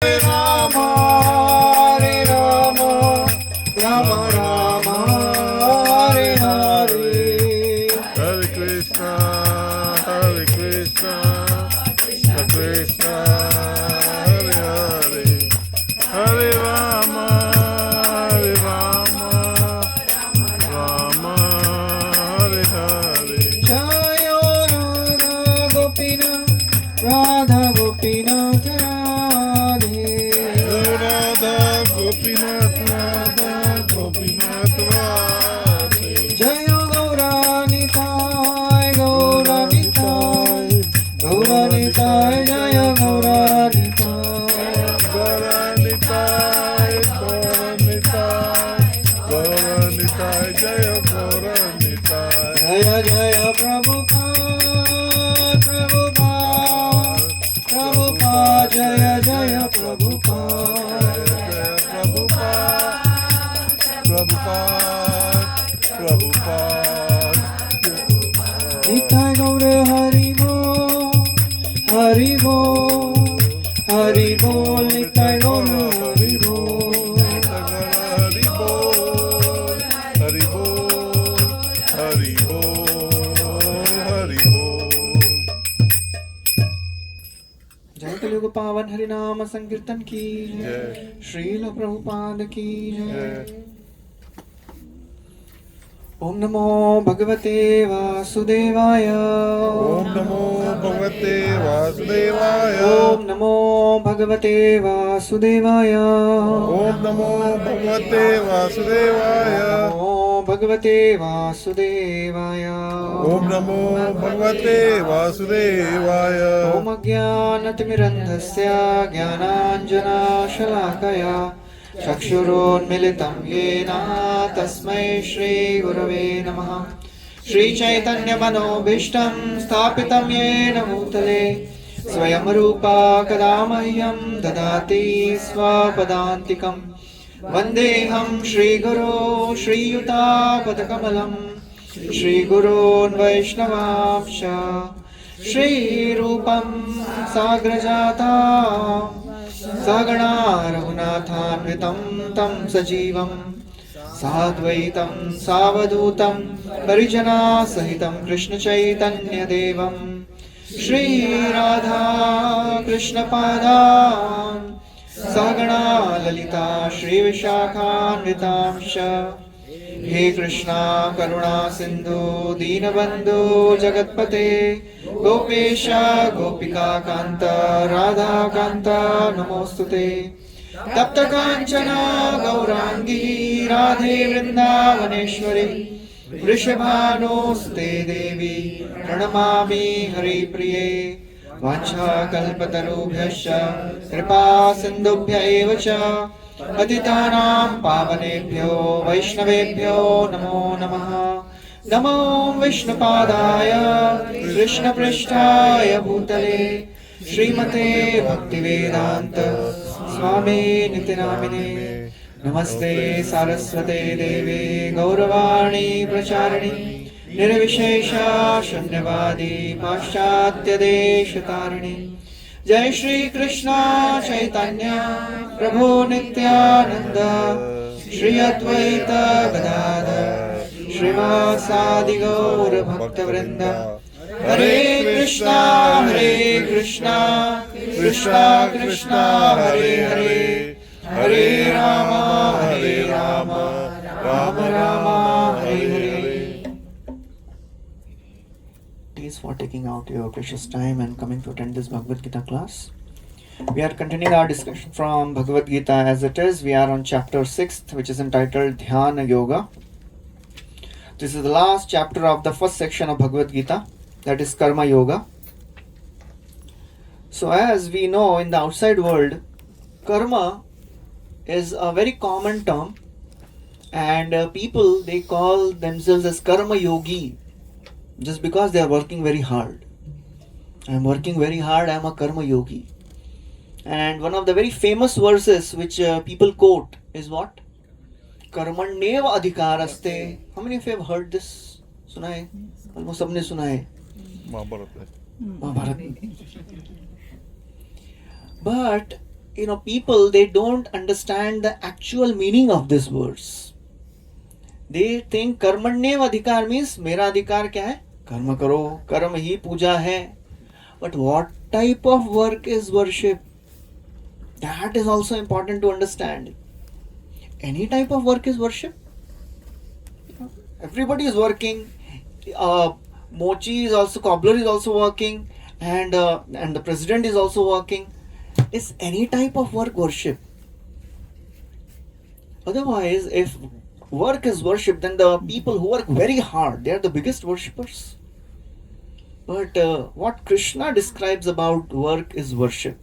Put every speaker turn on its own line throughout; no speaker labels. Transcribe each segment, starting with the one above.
Ram, Hare Ram, Ram Ram, Hare Hare.
Hare Krishna, Hare Krishna, Krishna Krishna, Hare Hare, Hare Rama, Hare Rama, Rama Hare Hare.
Jaya Radha Gopinath, Radha Gopinath Radhe.
Radha Gopinath, Radha Gopinath Radhe.
Jaya Gauranitai, Gauranitai, Gauranitai, Jaya Gauranitai.
Gauranitai, Gauranitai, Gauranitai, Jaya Gauranitai.
Jaya Jaya Prabhupada, Prabhupada, Prabhupada, Jaya Jaya Prabhupada.
Jaya Prabhupada, Prabhupada, Prabhupada.
Nitai Gaura Hari Bol, Hari Bol, Hari Bol, Nitai Gaura Hari Bol.
Hari Bol, Hari Bol, Hari Bol, Hari Bol.
जय कलयुग पावन हरि नाम संकीर्तन की
जय।
श्रील प्रभुपाद की जय।
जय।
ओम नमो भगवते वासुदेवाय।
ओम नमो भगवते वासुदेवाय।
ओम नमो भगवते वासुदेवाय।
ओम नमो भगवते वासुदेवाय।
नमो भगवते वासुदेवाय।
ओम नमो भगवते वासुदेवाय।
ओम अज्ञानतिमिरन्धस्य ज्ञानाञ्जनशलाकया चक्षुरोन्मिलितं येन तस्मै श्रीगुरवे नमः। श्रीचैतन्यमनोभीष्टं स्थापितं येन भूतले स्वयं रूपा कदा मह्यं ददाति स्वपदान्तिकं। वन्देऽहं श्रीगुरो श्रीयुतापदकमलं श्रीगुरोन् वैष्णवांश्च श्रीरूपं साग्रजाता सगणा रघुनाथान्वितं तं सजीवं साद्वैतं सावधूतं परिजनासहितं कृष्णचैतन्यदेवं श्रीराधा कृष्णपादान् सगणा ललिता श्रीविशाखान्वितांश्च। हे कृष्णा करुणा सिन्धु दीनबन्धु जगत्पते गोपेश गोपिका कान्त राधा कान्त नमोऽस्तुते। तप्त काञ्चन गौराङ्गी राधे वृन्दावनेश्वरी वृषभानुस्ते देवी प्रणमामि हरिप्रिये। वाञ्छाकल्पतरुभ्यश्च कृपा सिन्धुभ्य एव च पतितानां पावनेभ्यो वैष्णवेभ्यो नमो नमः। नमो विष्णुपादाय कृष्णपृष्ठाय भूतले श्रीमते भक्तिवेदान्त स्वामी नित्यनामिने। नमस्ते सारस्वते देवे गौरवाणी प्रचारिणि निर्विशेष शून्यवादी पाश्चात्यदेशतारिणि। जय श्री कृष्ण चैतन्य प्रभु नित्यानंद श्री अद्वैत गदाधर श्रीवासादि गौर भक्तवृंद। हरे कृष्णा कृष्णा कृष्णा हरे हरे, हरे Ram Ram Ram Hare Hare. Please for taking out your precious time and coming to attend this Bhagavad Gita class. We are continuing our discussion from Bhagavad Gita as it is. We are on chapter 6th, which is entitled Dhyana Yoga. This is the last chapter of the first section of Bhagavad Gita, that is Karma Yoga. So as we know, in the outside world, karma is a very common term, and people, they call themselves as karma yogi just because they are working very hard. I am working very hard, I am a karma yogi. And one of the very famous verses which people quote is what? Karmaneva adhikaraste. How many of you have heard this? सुना है? Almost सबने सुना है.
महाभारत है।
Mahabharata. But people, they don't understand the actual meaning of this verse. They think कर्मण्येव अधिकार means मेरा अधिकार क्या है? कर्म करो, कर्म ही पूजा है. But what type of work is worship? That is also important to understand. Any type of work is worship. Everybody is working. Mochi is also, cobbler is also working, and the president is also working. Is any type of work worship? Otherwise, if work is worship, then the people who work very hard, they are the biggest worshippers. But what Krishna describes about work is worship.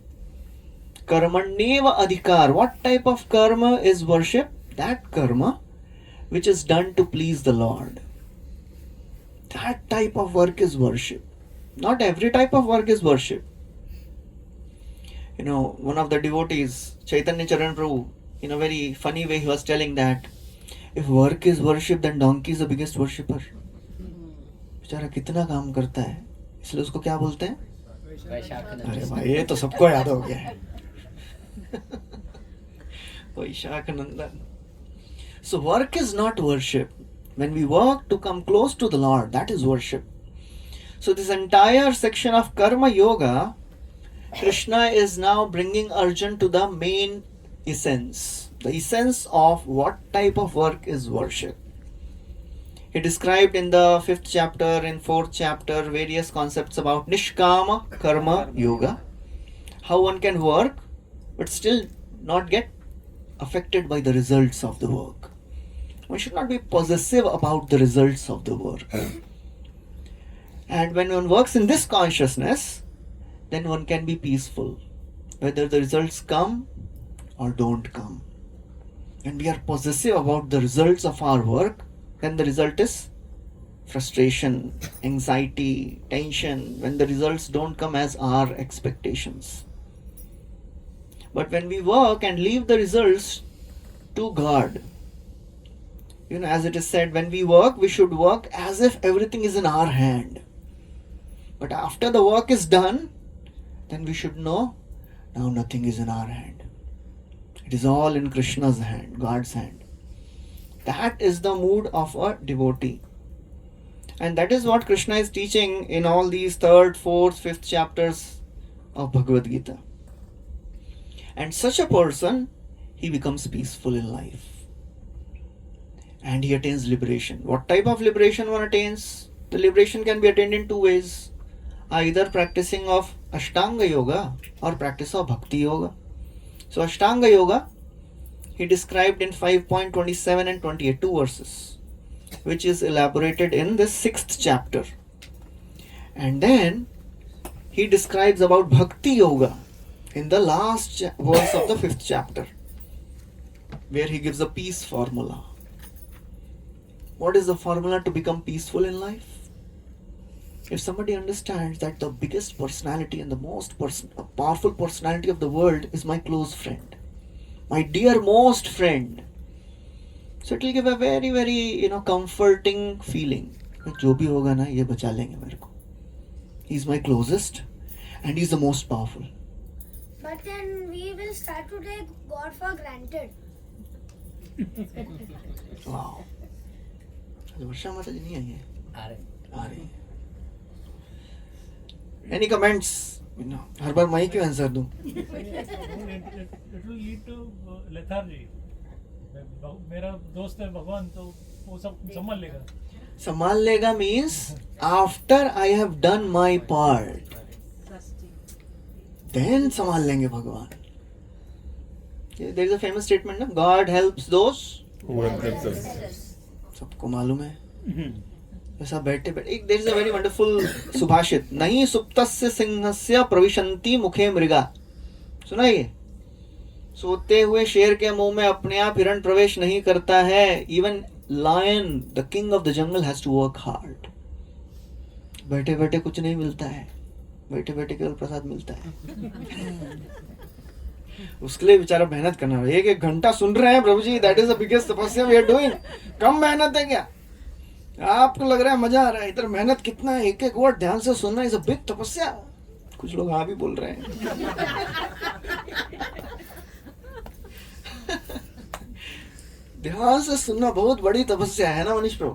Karmanyeva adhikar. What type of karma is worship? That karma which is done to please the Lord. That type of work is worship. Not every type of work is worship. One of the devotees, Chaitanya Charan Prabhu, in a very funny way, he was telling that if work is worship, then donkey is the biggest worshipper. बेचारा कितना काम करता है, इसलिए उसको क्या बोलते हैं? अरे भाई ये तो सबको याद हो गया है. वैशाख नंदन. So work is not worship. When we work to come close to the Lord, that is worship. So this entire section of Karma Yoga, Krishna is now bringing Arjun to the main essence. The essence of what type of work is worship. He described in the 5th chapter, in 4th chapter, various concepts about Nishkama Karma Yoga. How one can work, but still not get affected by the results of the work. One should not be possessive about the results of the work. And when one works in this consciousness, then one can be peaceful, whether the results come or don't come. When we are possessive about the results of our work, then the result is frustration, anxiety, tension, when the results don't come as our expectations. But when we work and leave the results to God, as it is said, when we work, we should work as if everything is in our hand. But after the work is done, then we should know, now nothing is in our hand. It is all in Krishna's hand, God's hand. That is the mood of a devotee. And that is what Krishna is teaching in all these 3rd, 4th, 5th chapters of Bhagavad Gita. And such a person, he becomes peaceful in life. And he attains liberation. What type of liberation one attains? The liberation can be attained in 2 ways. Either practicing of Ashtanga Yoga or practice of Bhakti Yoga. So Ashtanga Yoga, he described in 5.27 and 28, 2 verses, which is elaborated in the 6th chapter. And then he describes about Bhakti Yoga in the last verse of the 5th chapter, where he gives a peace formula. What is the formula to become peaceful in life? If somebody understands that the biggest personality and the most powerful personality of the world is my close friend, my dear most friend, so it will give a very, very, comforting feeling. जो भी होगा ना, ये बचा लेंगे मेरे को. He's my closest and he's the most powerful.
But then we will start to take God for granted.
Wow. वर्षा माता जी नहीं आई है? आ रही है. Any comments? हर बार मैं ही क्यों आंसर दूं?
It will lead to lethargy. मेरा दोस्त है भगवान, तो वो सब संभाल लेगा.
means after I have done my part, then संभाल लेंगे भगवान. There is a famous statement, ना? God helps those
who help themselves.
सबको मालूम है. ऐसा बैठे एक there is a very wonderful सुभाषित, नहीं सुप्तस्य सिंहस्य प्रविशन्ति मुखे मृगा. सुना ये? सोते हुए शेर के मुंह में अपने आप हिरण प्रवेश नहीं करता है. Even lion, the king of the jungle, has to work hard. बैठे बैठे कुछ नहीं मिलता है, बैठे बैठे केवल प्रसाद मिलता है. उसके लिए बेचारा मेहनत करना है. 1-1 घंटा सुन रहे हैं प्रभु जी, दैट इज द बिगेस्ट तपस्या वी आर डूइंग. कम मेहनत है क्या? आपको लग रहा है मजा आ रहा है, इधर मेहनत कितना है. 1-1 वर्ड ध्यान से सुनना इज अ बिग तपस्या. कुछ लोग हाँ भी बोल रहे हैं. ध्यान से सुनना बहुत बड़ी तपस्या है ना मनीष प्रभु?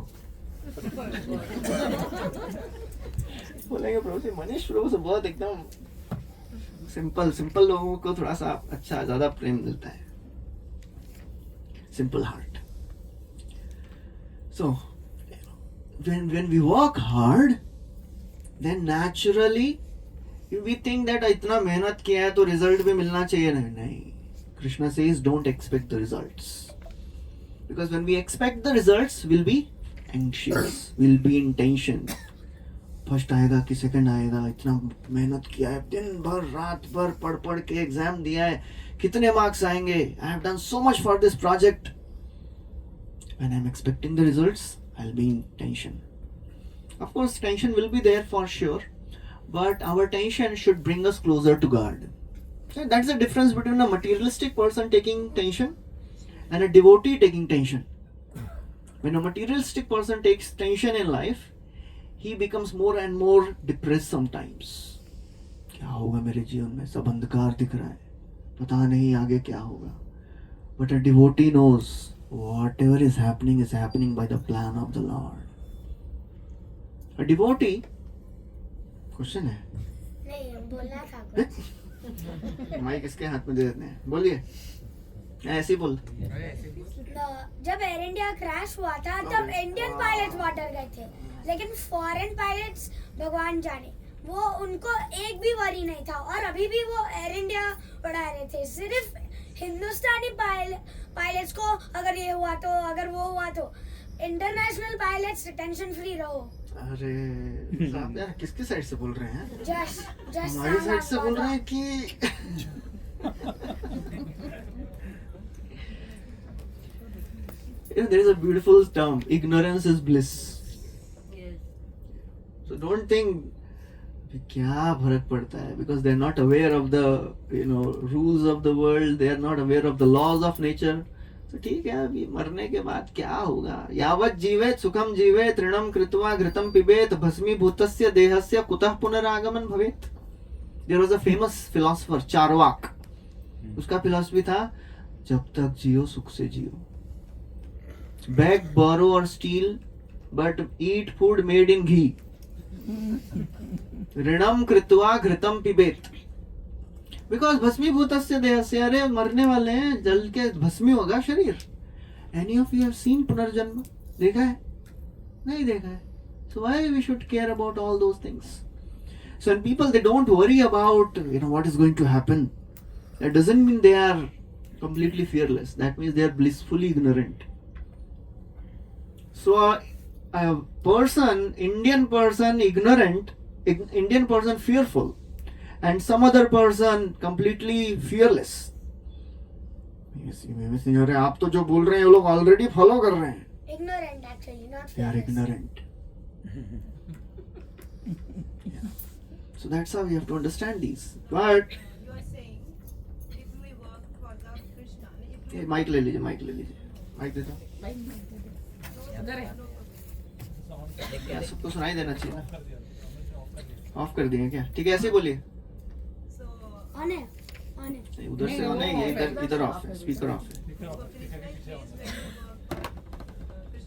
बोलेंगे प्रभु से, मनीष प्रभु से बहुत एकदम सिंपल लोगों को थोड़ा सा अच्छा ज्यादा प्रेम मिलता है. Simple heart. So when we work hard, then naturally we think that इतना मेहनत किया है तो रिजल्ट भी मिलना चाहिए. नहीं. Krishna says don't expect the results, because when we expect the results we'll be anxious, we'll be in tension. First आएगा कि सेकंड आएगा, इतना मेहनत किया है, दिन भर रात भर पढ़ के एग्जाम दिया है, कितने मार्क्स आएंगे, I have done so much for this project. When I am expecting the results I will be in tension. Of course tension will be there for sure, but our tension should bring us closer to God. So that's the difference between a materialistic person taking tension and a devotee taking tension. When a materialistic person takes tension in life, he becomes more and more depressed sometimes. क्या होगा मेरे जीवन में, सब अंधकार दिख रहा है, पता नहीं आगे क्या होगा. But a devotee knows whatever is happening by the plan of the Lord. A devotee, question है
नहीं बोलना था कुछ.
माइक इसके हाथ में दे देते हैं, बोलिए. ऐसे ही बोल.
जब एयर इंडिया क्रैश हुआ था तब इंडियन पायलट्स वाटर गए थे, लेकिन फॉरेन पायलट्स भगवान जाने वो उनको एक भी वरी नहीं था, और अभी भी वो एयर इंडिया उड़ा रहे थे. सिर्फ हिंदुस्तानी पायलट्स को अगर ये हुआ तो, अगर वो हुआ तो, इंटरनेशनल पायलट्स टेंशन फ्री रहो.
अरे साहब यार, किसकी साइड से बोल रहे हैं?
जस्ट
हमारी साइड से बोल रहे हैं कि there is a beautiful term, ignorance is bliss. So don't think क्या फर्क पड़ता है, because they are not aware of the rules of the world, they are not aware of the laws of nature. तो ठीक है, अभी मरने के बाद क्या होगा. यावत् जीवेत सुखम जीवेत ऋणम कृत्वा घृतम पिबेत भस्मीभूतस्य देहस्य कुतः पुनरागमन भवेत. There was a famous philosopher Charvaka. उसका फिलॉसफी था, जब तक जियो सुख से जियो. Beg, borrow or steal, but eat food made in ghee. ऋणम कृत्वा घृतम पिबेत. बिकॉज भस्मीभूतस्य देहस्य, अरे मरने वाले हैं, जल के भस्मी होगा शरीर. Any of you have seen पुनर्जन्म? देखा है? नहीं देखा है. So why we should care about all those things? So when people they don't worry about what is going to happen, that doesn't mean they are completely fearless. That means they are blissfully ignorant. So a person, Indian person ignorant, Indian person fearful, and some other person completely fearless. अरे आप तो जो बोल रहे हैं वो लोग already follow कर रहे हैं.
Ignorant actually, not
They are
fearless.
ignorant. Yeah. So that's how we have to understand these. But
You are saying if we work for the Krishna, if we
mic ले लीजिए, mic ले लीजिए, mic दे दो. क्या सबको सुनाई देना चाहिए ना?
कर दिया.
ऑफ कर दिए क्या? ठीक है, ऐसे ही बोलिए.
so
On है, on है.
नहीं, उधर से ऑन है, ये इधर ऑफ है, स्पीकर ऑफ है.
for Krishna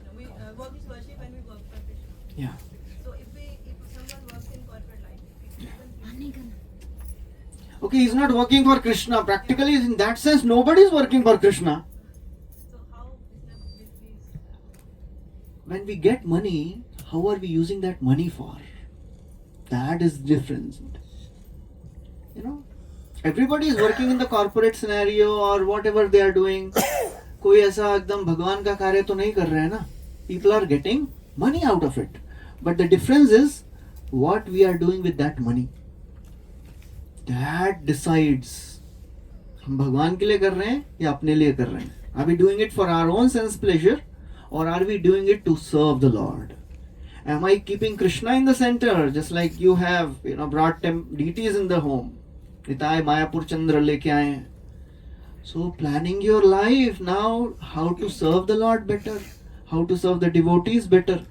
it means when we work Krishna. We work is worship and we work for Krishna.
Yeah.
So if someone works in corporate life, it doesn't
Okay, he's not working for Krishna. Practically, in that sense, nobody is working for Krishna.
so how Krishna will be
When we get money, how are we using that money for? That is different. Everybody is working in the corporate scenario or whatever they are doing. कोई ऐसा एकदम भगवान का कार्य तो नहीं कर रहे हैं ना. People are getting money out of it. But the difference is what we are doing with that money. That decides. हम भगवान के लिए कर रहे हैं या अपने लिए कर रहे हैं? Are we doing it for our own sense pleasure or are we doing it to serve the Lord? Am I keeping Krishna in the center, just like you have brought deities in the home? Nitai Mayapur Chandra leke aaye hain. So planning your life now, how to serve the Lord better, how to serve the devotees better.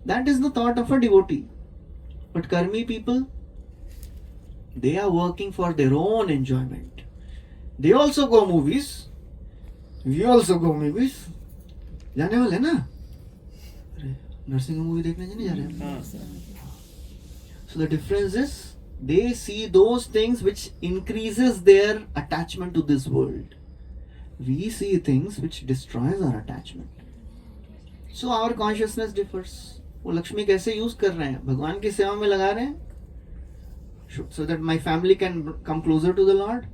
That is the thought of a devotee. But karmi people, they are working for their own enjoyment. They also go movies. We also go movies. जाने वाले हैं ना? अरे nursing movie देखने नहीं जा रहे हैं?
हाँ sir.
So the difference is they see those things which increases their attachment to this world. We see things which destroys our attachment. So our consciousness differs. वो लक्ष्मी कैसे यूज कर रहे हैं? भगवान की सेवा में लगा रहे हैं, so that my family can come closer to the Lord,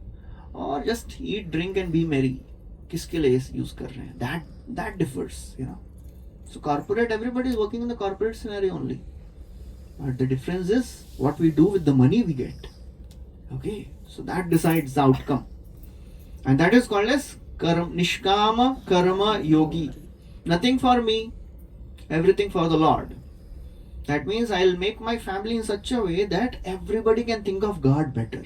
or just eat, drink and be merry. किसके लिए यूज कर रहे हैं? That differs, you know. So corporate, everybody is working in the corporate scenario only. But the difference is what we do with the money we get. Okay, so that decides the outcome, and that is called as nishkama karma yogi. Nothing for me, everything for the Lord. That means I'll make my family in such a way that everybody can think of God better,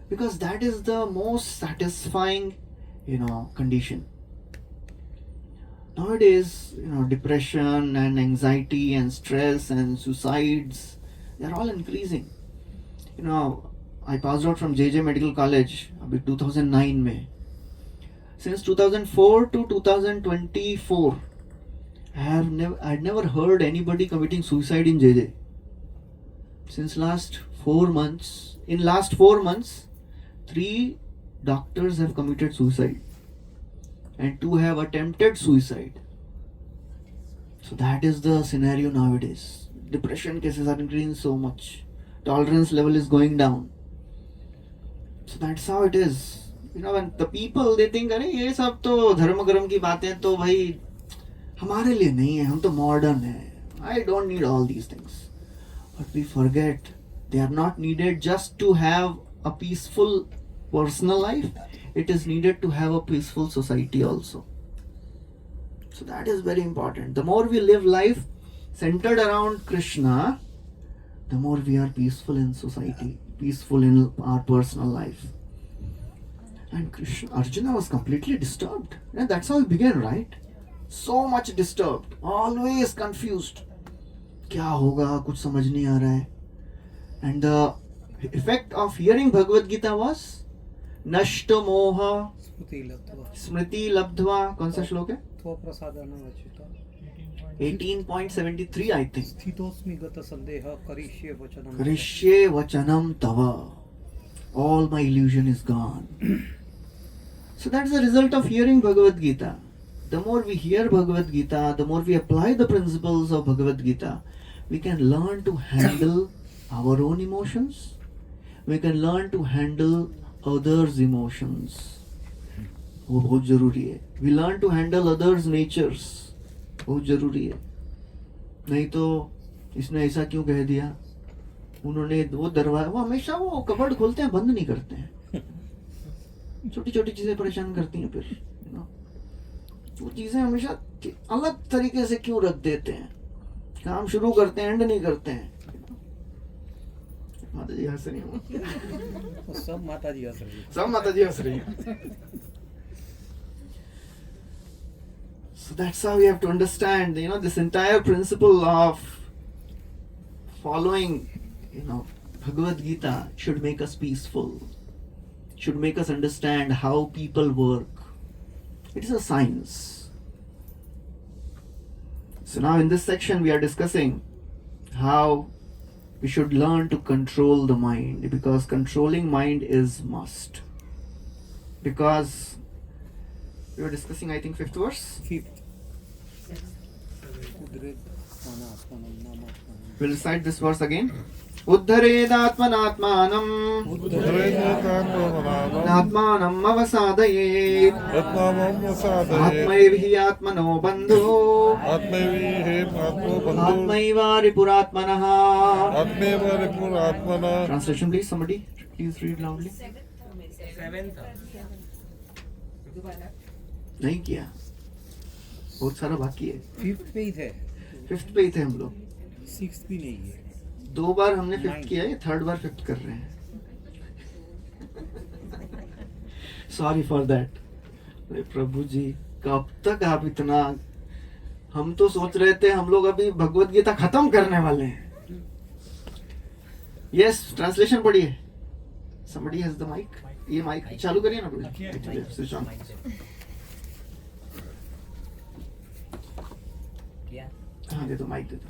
because that is the most satisfying, condition. Nowadays, depression and anxiety and stress and suicides, they're all increasing. I passed out from JJ Medical College in 2009 में. Since 2004 to 2024, I'd never heard anybody committing suicide in JJ. Since last 4 months, 3 doctors have committed suicide and 2 have attempted suicide. So that is the scenario nowadays. Depression cases are increasing so much. Tolerance level is going down. So that's how it is. When the people, they think, अरे ये सब तो धर्म कर्म की बातें तो भाई हमारे लिए नहीं है, हम तो मॉडर्न है. I don't need all these things. But we forget they are not needed just to have a peaceful personal life. It is needed to have a peaceful society also. So that is very important. The more we live life centered around Krishna, the more we are peaceful in society, peaceful in our personal life. And Arjuna was completely disturbed. And that's how he began, right? So much disturbed, always confused. क्या होगा, कुछ समझ नहीं आ रहा है. And the effect of hearing Bhagavad Gita was नष्ट मोह स्मृति लब्ध्वा. कौन सा श्लोक है? 18.73 I think.
स्थितोस्मि गत संदेह करिष्ये वचनम.
करिष्ये वचनम तव. All my illusion is gone. So that's the result of hearing Bhagavad Gita. The more we hear Bhagavad Gita, the more we apply the principles of Bhagavad Gita, we can learn to handle our own emotions. We can learn to handle others' emotions. वो बहुत जरूरी है. We learn to handle others' natures. बहुत जरूरी है. नहीं तो इसने ऐसा क्यों कह दिया, उन्होंने वो दरवाजा, वो हमेशा वो कबर्ड खोलते हैं, बंद नहीं करते हैं. छोटी छोटी चीजें परेशान करती हैं. फिर वो चीजें हमेशा अलग तरीके से क्यों रख देते हैं. काम शुरू करते हैं, एंड नहीं करते हैं. माता जी हंस रही हूँ.
सब माता जी हंस रही है.
सब माता जी हंस रही हैं. So that's how we have to understand, this entire principle of following, Bhagavad Gita should make us peaceful, should make us understand how people work. It is a science. So now in this section we are discussing how we should learn to control the mind, because controlling mind is must. Because we were discussing, I think, 5th verse.
5th.
We'll recite this verse again. Uddharedatmanatmanam Atmanam avasadayet Atmaivihi atmano bandhu Atmaiva ripuratmanaha. Translation please, somebody please read loudly. नहीं किया, बहुत सारा बाकी है.
5th पे ही थे.
5th पे ही थे हम लोग.
6th भी नहीं है.
2 बार हमने 5th किया है, 3rd बार 5th कर रहे हैं. Sorry for that. प्रभु जी कब तक आप इतना, हम तो सोच रहे थे हम लोग अभी भगवत गीता खत्म करने वाले हैं. यस, ट्रांसलेशन पढ़िए. somebody has the mic. ये माइक चालू करिए ना. हाँ दे दो, माइक दे दो.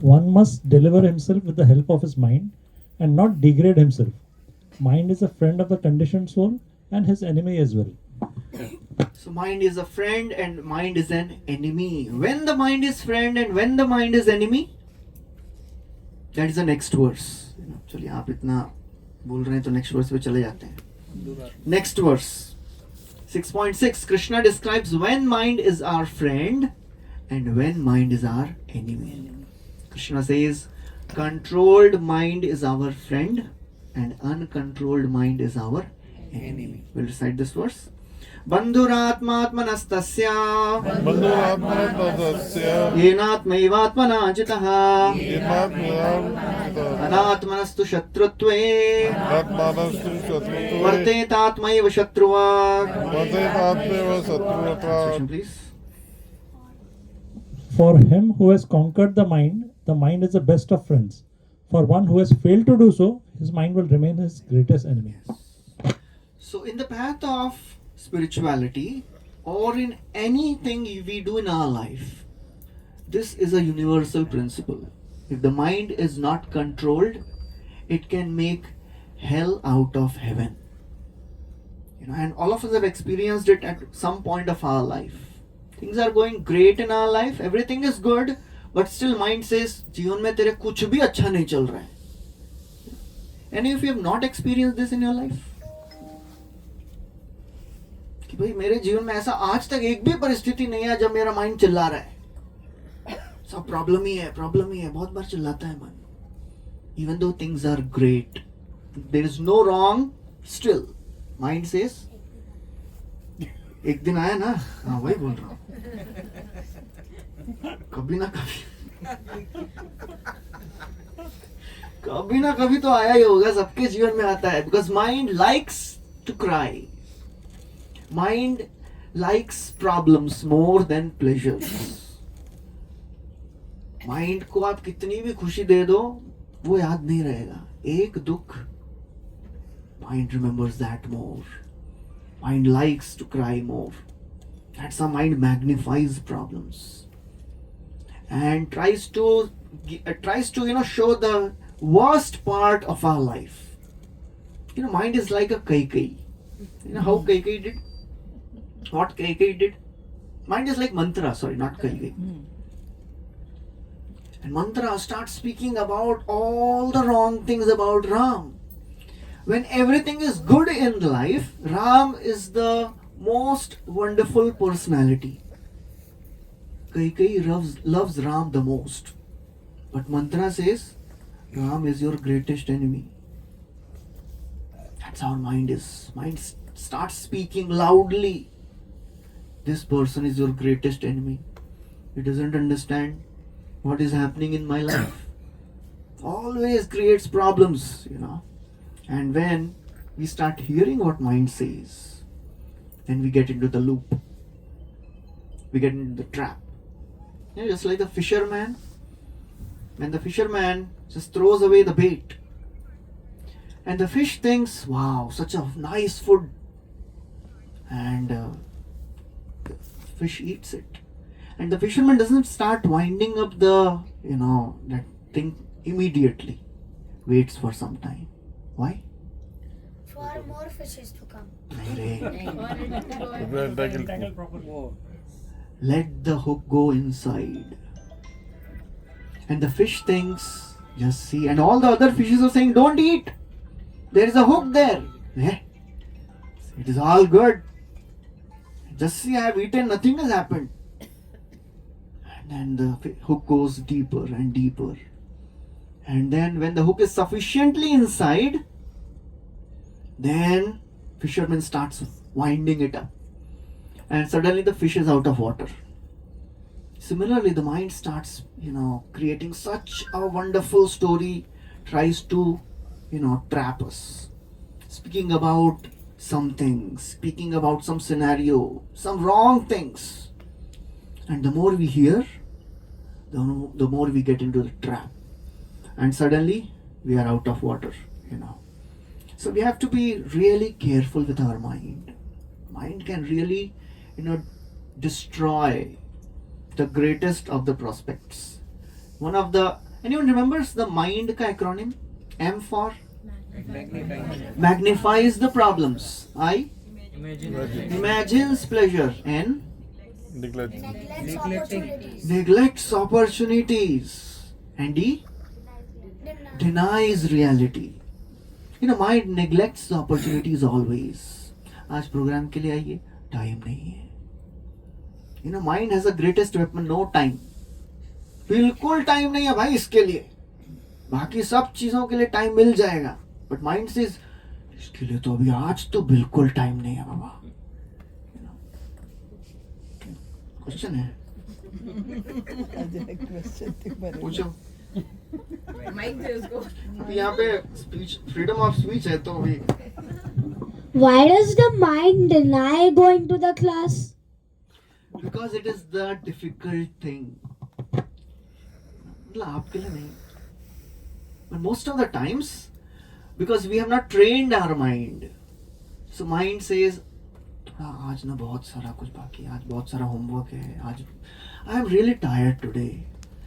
One must deliver himself with the help of his mind and not degrade himself. Mind is a friend of the conditioned soul and his enemy as well.
So mind is a friend and mind is an enemy. When the mind is friend and when the mind is enemy, that is the next verse. चलिए आप इतना बोल रहे हैं तो next verse पे चले जाते हैं. Next verse 6.6. Krishna describes when mind is our friend and when mind is our enemy. Krishna says controlled mind is our friend and uncontrolled mind is our enemy. We'll recite this verse. बन्धुरात्मात्मनस्तस्य
बन्धुरात्मा तस्य
येनात्मैवात्मना जितः
येनात्मना
अनात्मनस्तु शत्रुत्वे
आत्मानस्तु शत्रुत्वे
वर्तेतात्मैव शत्रुवात्.
वर्तेतात्मैव शत्रुत्वात्.
Question, please.
For him who has conquered the mind is the best of friends. For one who has failed to do so, his mind will remain his greatest enemy.
So in the path of spirituality or in anything we do in our life, this is a universal principle. If the mind is not controlled, it can make hell out of heaven. And all of us have experienced it at some point of our life. Things are going great in our life, everything is good, but still mind says जीवन में तेरे कुछ भी अच्छा नहीं चल रहा है. Any of you have not experienced this in your life? कि भाई मेरे जीवन में ऐसा आज तक एक भी परिस्थिति नहीं है जब मेरा माइंड चिल्ला रहा है. सब प्रॉब्लम ही है, बहुत बार चिल्लाता है मन. Even though things are great, there is no wrong, still mind says एक दिन आया ना, हाँ वही बोल रहा हूँ, कभी ना कभी तो आया ही होगा, सबके जीवन में आता है. Because mind likes to cry. Mind likes problems more than pleasures. Mind को आप कितनी भी खुशी दे दो, वो याद नहीं रहेगा. एक दुख, mind remembers that more. Mind likes to cry more. That's how mind magnifies problems and tries to show the worst part of our life. Mind is like a Kaikai. How Kaikai did? What Kaikai did? Mind is like mantra, sorry, not Kaikai. And mantra starts speaking about all the wrong things about Ram. When everything is good in life, Ram is the most wonderful personality. Kaikai loves Ram the most. But mantra says, Ram is your greatest enemy. That's how mind is. Mind starts speaking loudly. This person is your greatest enemy. He doesn't understand what is happening in my life. Always creates problems, And when we start hearing what mind says, then we get into the loop. We get into the trap. Just like the fisherman. When the fisherman just throws away the bait, and the fish thinks, wow, such a nice food, and the fish eats it. And the fisherman doesn't start winding up the, that thing immediately. Waits for some time. Why?
For more fishes to come.
Tangle properly.
वो
Let the hook go inside. And the fish thinks, just see, and all the other fishes are saying, don't eat. There is a hook there. It is all good. Just see, I have eaten, nothing has happened. And then the hook goes deeper and deeper. And then when the hook is sufficiently inside, then fisherman starts winding it up. And suddenly the fish is out of water. Similarly, the mind starts, creating such a wonderful story, tries to, trap us. Speaking about something, speaking about some scenario, some wrong things. And the more we hear, the more we get into the trap. And suddenly, we are out of water, So we have to be really careful with our mind. Mind can really, destroy the greatest of the prospects. Anyone remembers the MIND ka acronym? M for magnifies the problems. I imagines pleasure. N
Neglect.
Neglects opportunities.
neglects opportunities. And D denies reality. Mind neglects the opportunities always. आज programme के लिए आइए, time नहीं है. Mind has the greatest weapon, no time. बिल्कुल time नहीं है भाई इसके लिए. बाकी सब चीजों के लिए टाइम मिल जाएगा. बट माइंड से इसके लिए तो अभी आज तो बिल्कुल टाइम नहीं है बाबा. क्वेश्चन है, पूछो. अभी यहाँ पे स्पीच, फ्रीडम ऑफ स्पीच है तो अभी.
Why does the mind deny going to the class?
Because it is the difficult thing. मतलब आपके लिए नहीं. But most of the times, because we have not trained our mind, so mind says, थोड़ा आज ना बहुत सारा कुछ बाकी है, आज बहुत सारा होमवर्क है, आज I am really tired today.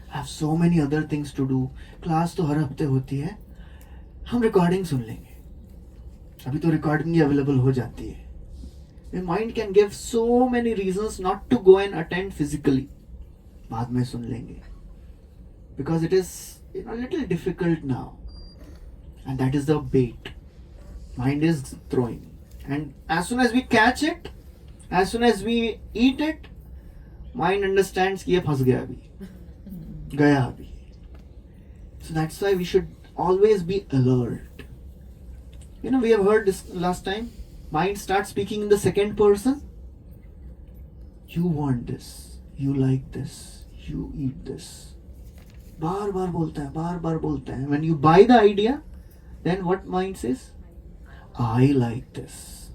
I have so many other things to do. Class तो हर हफ्ते होती है, हम रिकॉर्डिंग सुन लेंगे. अभी तो रिकॉर्डिंग अवेलेबल हो जाती है. The mind can give so many reasons not to go and attend physically. बाद में सुन लेंगे. Because it is a little difficult now. And that is the bait. Mind is throwing. And as soon as we catch it, as soon as we eat it, mind understands कि ये फंस गया अभी, गया अभी. So that's why we should always be alert. We have heard this last time. Mind starts speaking in the second person. You want this. You like this. You eat this. बार बार बोलता है. When you buy the idea, then what mind says? I like this.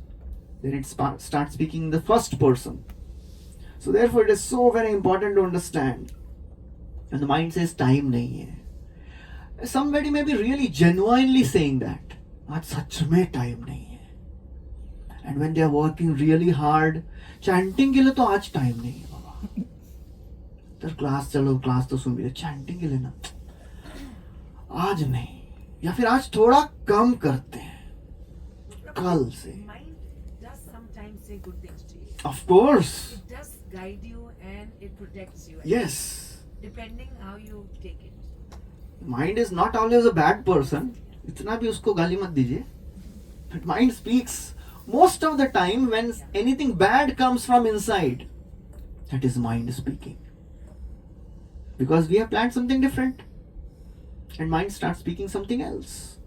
Then it starts speaking in the first person. So therefore it is so very important to understand. And the mind says time nahi hai. Somebody may be really genuinely saying that. आज सच में time नहीं है. And when they are working really hard, chanting के लिए तो आज time नहीं है बाबा. तो क्लास चलो, क्लास तो सुन भी, चैंटिंग के लिए ना आज नहीं, या फिर आज थोड़ा कम करते हैं कल से.
Mind does sometimes say good things to you.
Of course.
It does guide you and it protects you.
Yes.
Depending how you take it.
Mind is not always a bad person. इतना भी उसको गाली मत दीजिए. But mind speaks most of the time when anything bad comes from inside. That is mind speaking. Because we have planned something different. And mind starts speaking something else.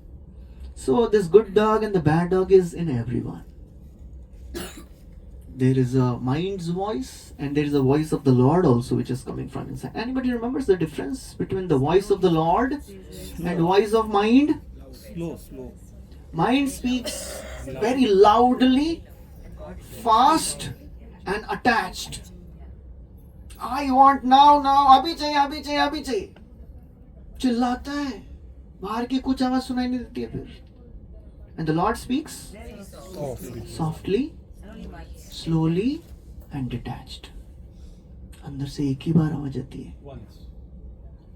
So this good dog and the bad dog is in everyone. There is a mind's voice and there is a voice of the Lord also which is coming from inside. Anybody remembers the difference between the voice of the Lord and voice of mind?
Slow.
Mind speaks very loudly, fast and attached. I want now, अभी चाहिए. चिल्लाता है, बाहर की कुछ आवाज सुनाई नहीं देती है फिर. And the Lord speaks softly, slowly and detached. अंदर से एक ही बार आवाज आती है,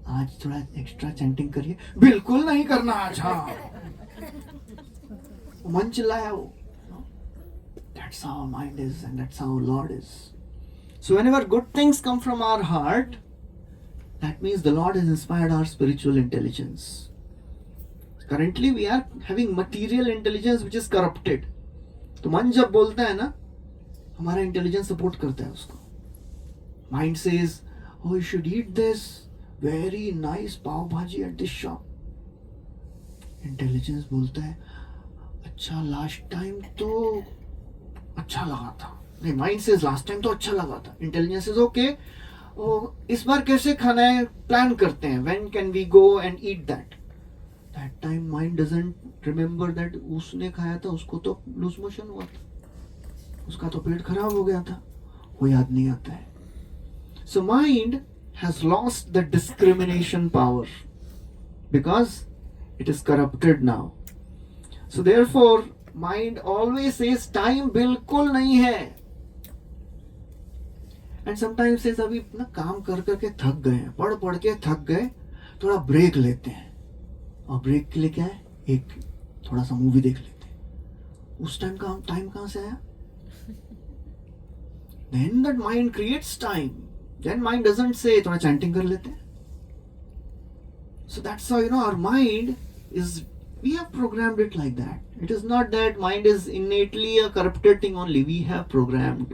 आज थोड़ा एक्स्ट्रा चैंटिंग करिए. बिल्कुल नहीं करना आज. हाँ, मन चिल्लाया वो. That's how mind is and that's how Lord is. So whenever good things come from our heart, that means the Lord has inspired our spiritual intelligence. Currently we are having material intelligence which is corrupted. तो मन जब बोलता है ना, हमारा intelligence support करता है उसको. Mind says, oh you should eat this very nice पाव भाजी at this shop. इंटेलिजेंस बोलता है, अच्छा लास्ट टाइम तो अच्छा लगा था. नहीं, माइंड सेज लास्ट टाइम तो अच्छा लगा था. इंटेलिजेंस सेज ओके, इस बार कैसे खाना है प्लान करते हैं. When can we go and eat that. That time mind doesn't remember that उसने खाया था, उसको तो लूज मोशन हुआ था, उसका तो पेट खराब हो गया था, वो याद नहीं आता है. So mind has lost the discrimination power because it is corrupted now. So therefore, mind always says time बिल्कुल नहीं है. And sometimes says अभी ना काम कर करके थक गए हैं, पढ़ पढ़ के थक गए, थोड़ा ब्रेक लेते हैं. और ब्रेक के लिए क्या है? एक थोड़ा सा मूवी देख लेते हैं. उस टाइम का टाइम कहाँ से आया? Then that mind creates time. Then mind doesn't say थोड़ा chanting कर लेते हैं. So that's how our mind is. We have programmed it like that. It is not that mind is innately a corrupted thing only. We have programmed.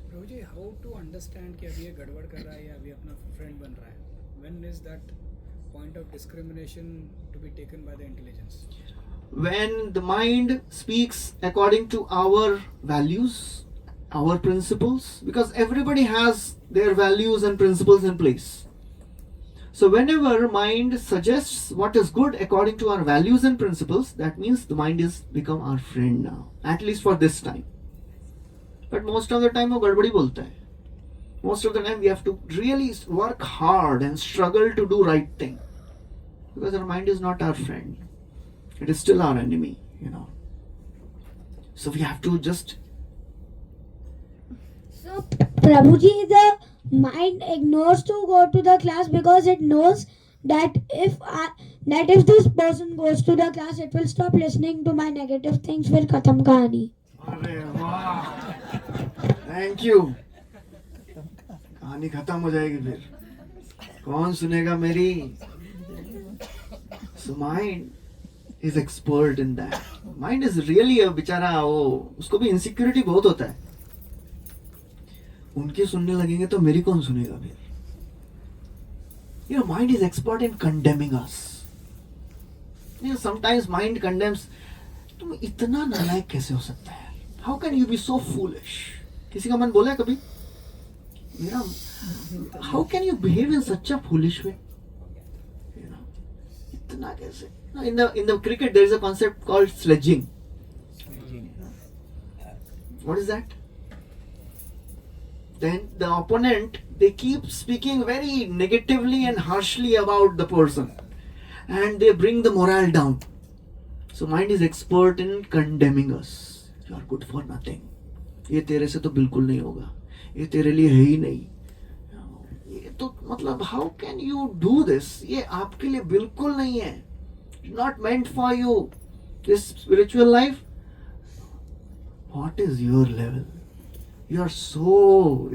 Prabhu ji, how to understand कि अभी ये गड़बड़ कर रहा है या अभी अपना फ्रेंड बन रहा है? When is that point of discrimination to be taken by the intelligence?
When the mind speaks according to our values, our principles, because everybody has their values and principles in place. So whenever mind suggests what is good according to our values and principles, that means the mind is become our friend now, at least for this time. But most of the time वो गड़बड़ी बोलता है. Most of the time we have to really work hard and struggle to do right thing, because our mind is not our friend. It is still our enemy, So we have to just.
So, Prabhuji, the mind ignores to go to the class because it knows that if this person goes to the class, it will stop listening to my negative things. फिर खत्म कहानी.
अरे वाह, thank you. कहानी खत्म हो जाएगी फिर. कौन सुनेगा मेरी? So mind is expert in that. Mind is really a बेचारा, वो उसको भी insecurity बहुत होता है. उनके सुनने लगेंगे तो मेरी कौन सुनेगा फिर? Mind is expert in condemning us. Sometimes mind condemns. तुम इतना नालायक कैसे हो सकता है? How can you be so foolish? किसी का मन बोला है कभी? How can you behave in such a foolish way? इतना कैसे? In the cricket there is a concept called sledging. What is that? Then the opponent, they keep speaking very negatively and harshly about the person, and they bring the morale down. So mind is expert in condemning us. You are good for nothing. ये तेरे से तो बिल्कुल नहीं होगा. ये तेरे लिए है ही नहीं. ये तो मतलब how can you do this? ये आपके लिए बिल्कुल नहीं है. Not meant for you. This spiritual life. What is your level? You are so,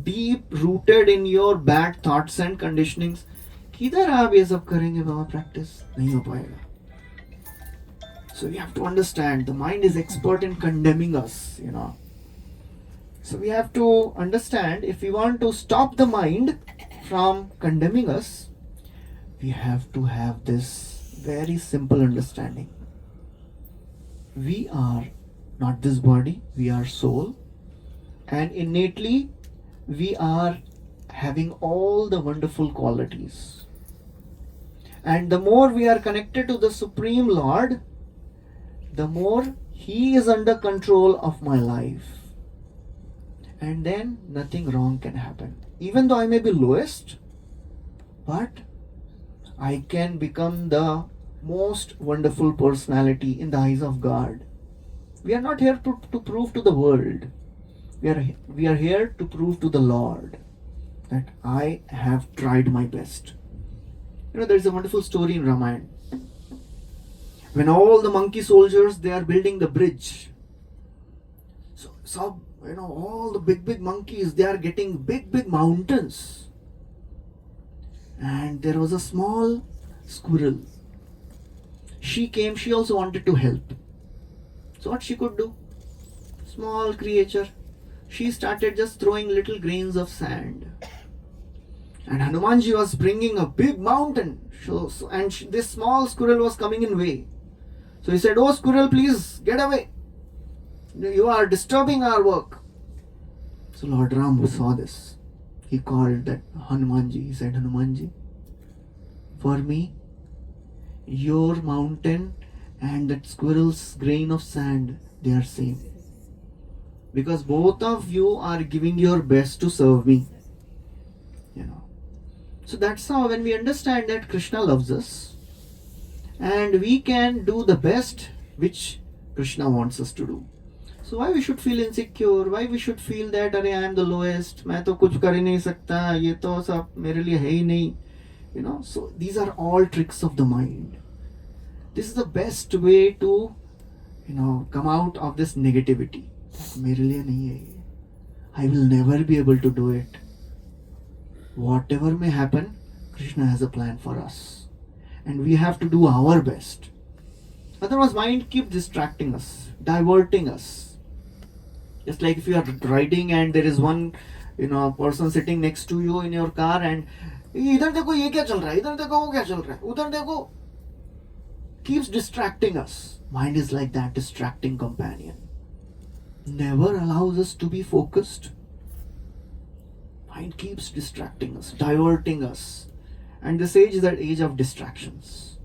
deep rooted in your bad thoughts and conditionings. किधर आप ये सब करेंगे बाबा practice? नहीं हो पाएगा. So we have to understand the mind is expert in condemning us, So we have to understand, if we want to stop the mind from condemning us, we have to have this very simple understanding. We are not this body, we are soul. And innately, we are having all the wonderful qualities. And the more we are connected to the Supreme Lord, the more He is under control of my life. And then nothing wrong can happen. Even though I may be lowest, but I can become the most wonderful personality in the eyes of God. We are not here to prove to the world. We are here to prove to the Lord that I have tried my best. There is a wonderful story in Ramayana. When all the monkey soldiers, they are building the bridge. So all the big monkeys, they are getting big mountains. And there was a small squirrel. She came, she also wanted to help. So what she could do? Small creature. She started just throwing little grains of sand. And Hanumanji was bringing a big mountain. This small squirrel was coming in way. So he said, "Oh squirrel, please get away. You are disturbing our work." So Lord Ram saw this. He called that Hanumanji. He said, "Hanumanji, for me, your mountain and that squirrel's grain of sand, they are same. Because both of you are giving your best to serve me." So that's how, when we understand that Krishna loves us and we can do the best which Krishna wants us to do. So why we should feel insecure? Why we should feel that अरे I am the lowest, मैं तो कुछ कर ही नहीं सकता, ये तो सब मेरे लिए है ही नहीं. So these are all tricks of the mind. This is the best way to come out of this negativity. मेरे लिए नहीं है ये. I will never be able to do it. Whatever may happen, Krishna has a plan for us. And we have to do our best. Otherwise, mind keeps distracting us, diverting us. Just like if you are riding and there is one person sitting next to you in your car and इधर देखो ये क्या चल रहा है, इधर देखो वो क्या चल रहा है, उधर देखो, keeps distracting us. Mind is like that distracting companion. Never allows us to be focused. Mind keeps distracting us, diverting us. And this age is that age of distractions.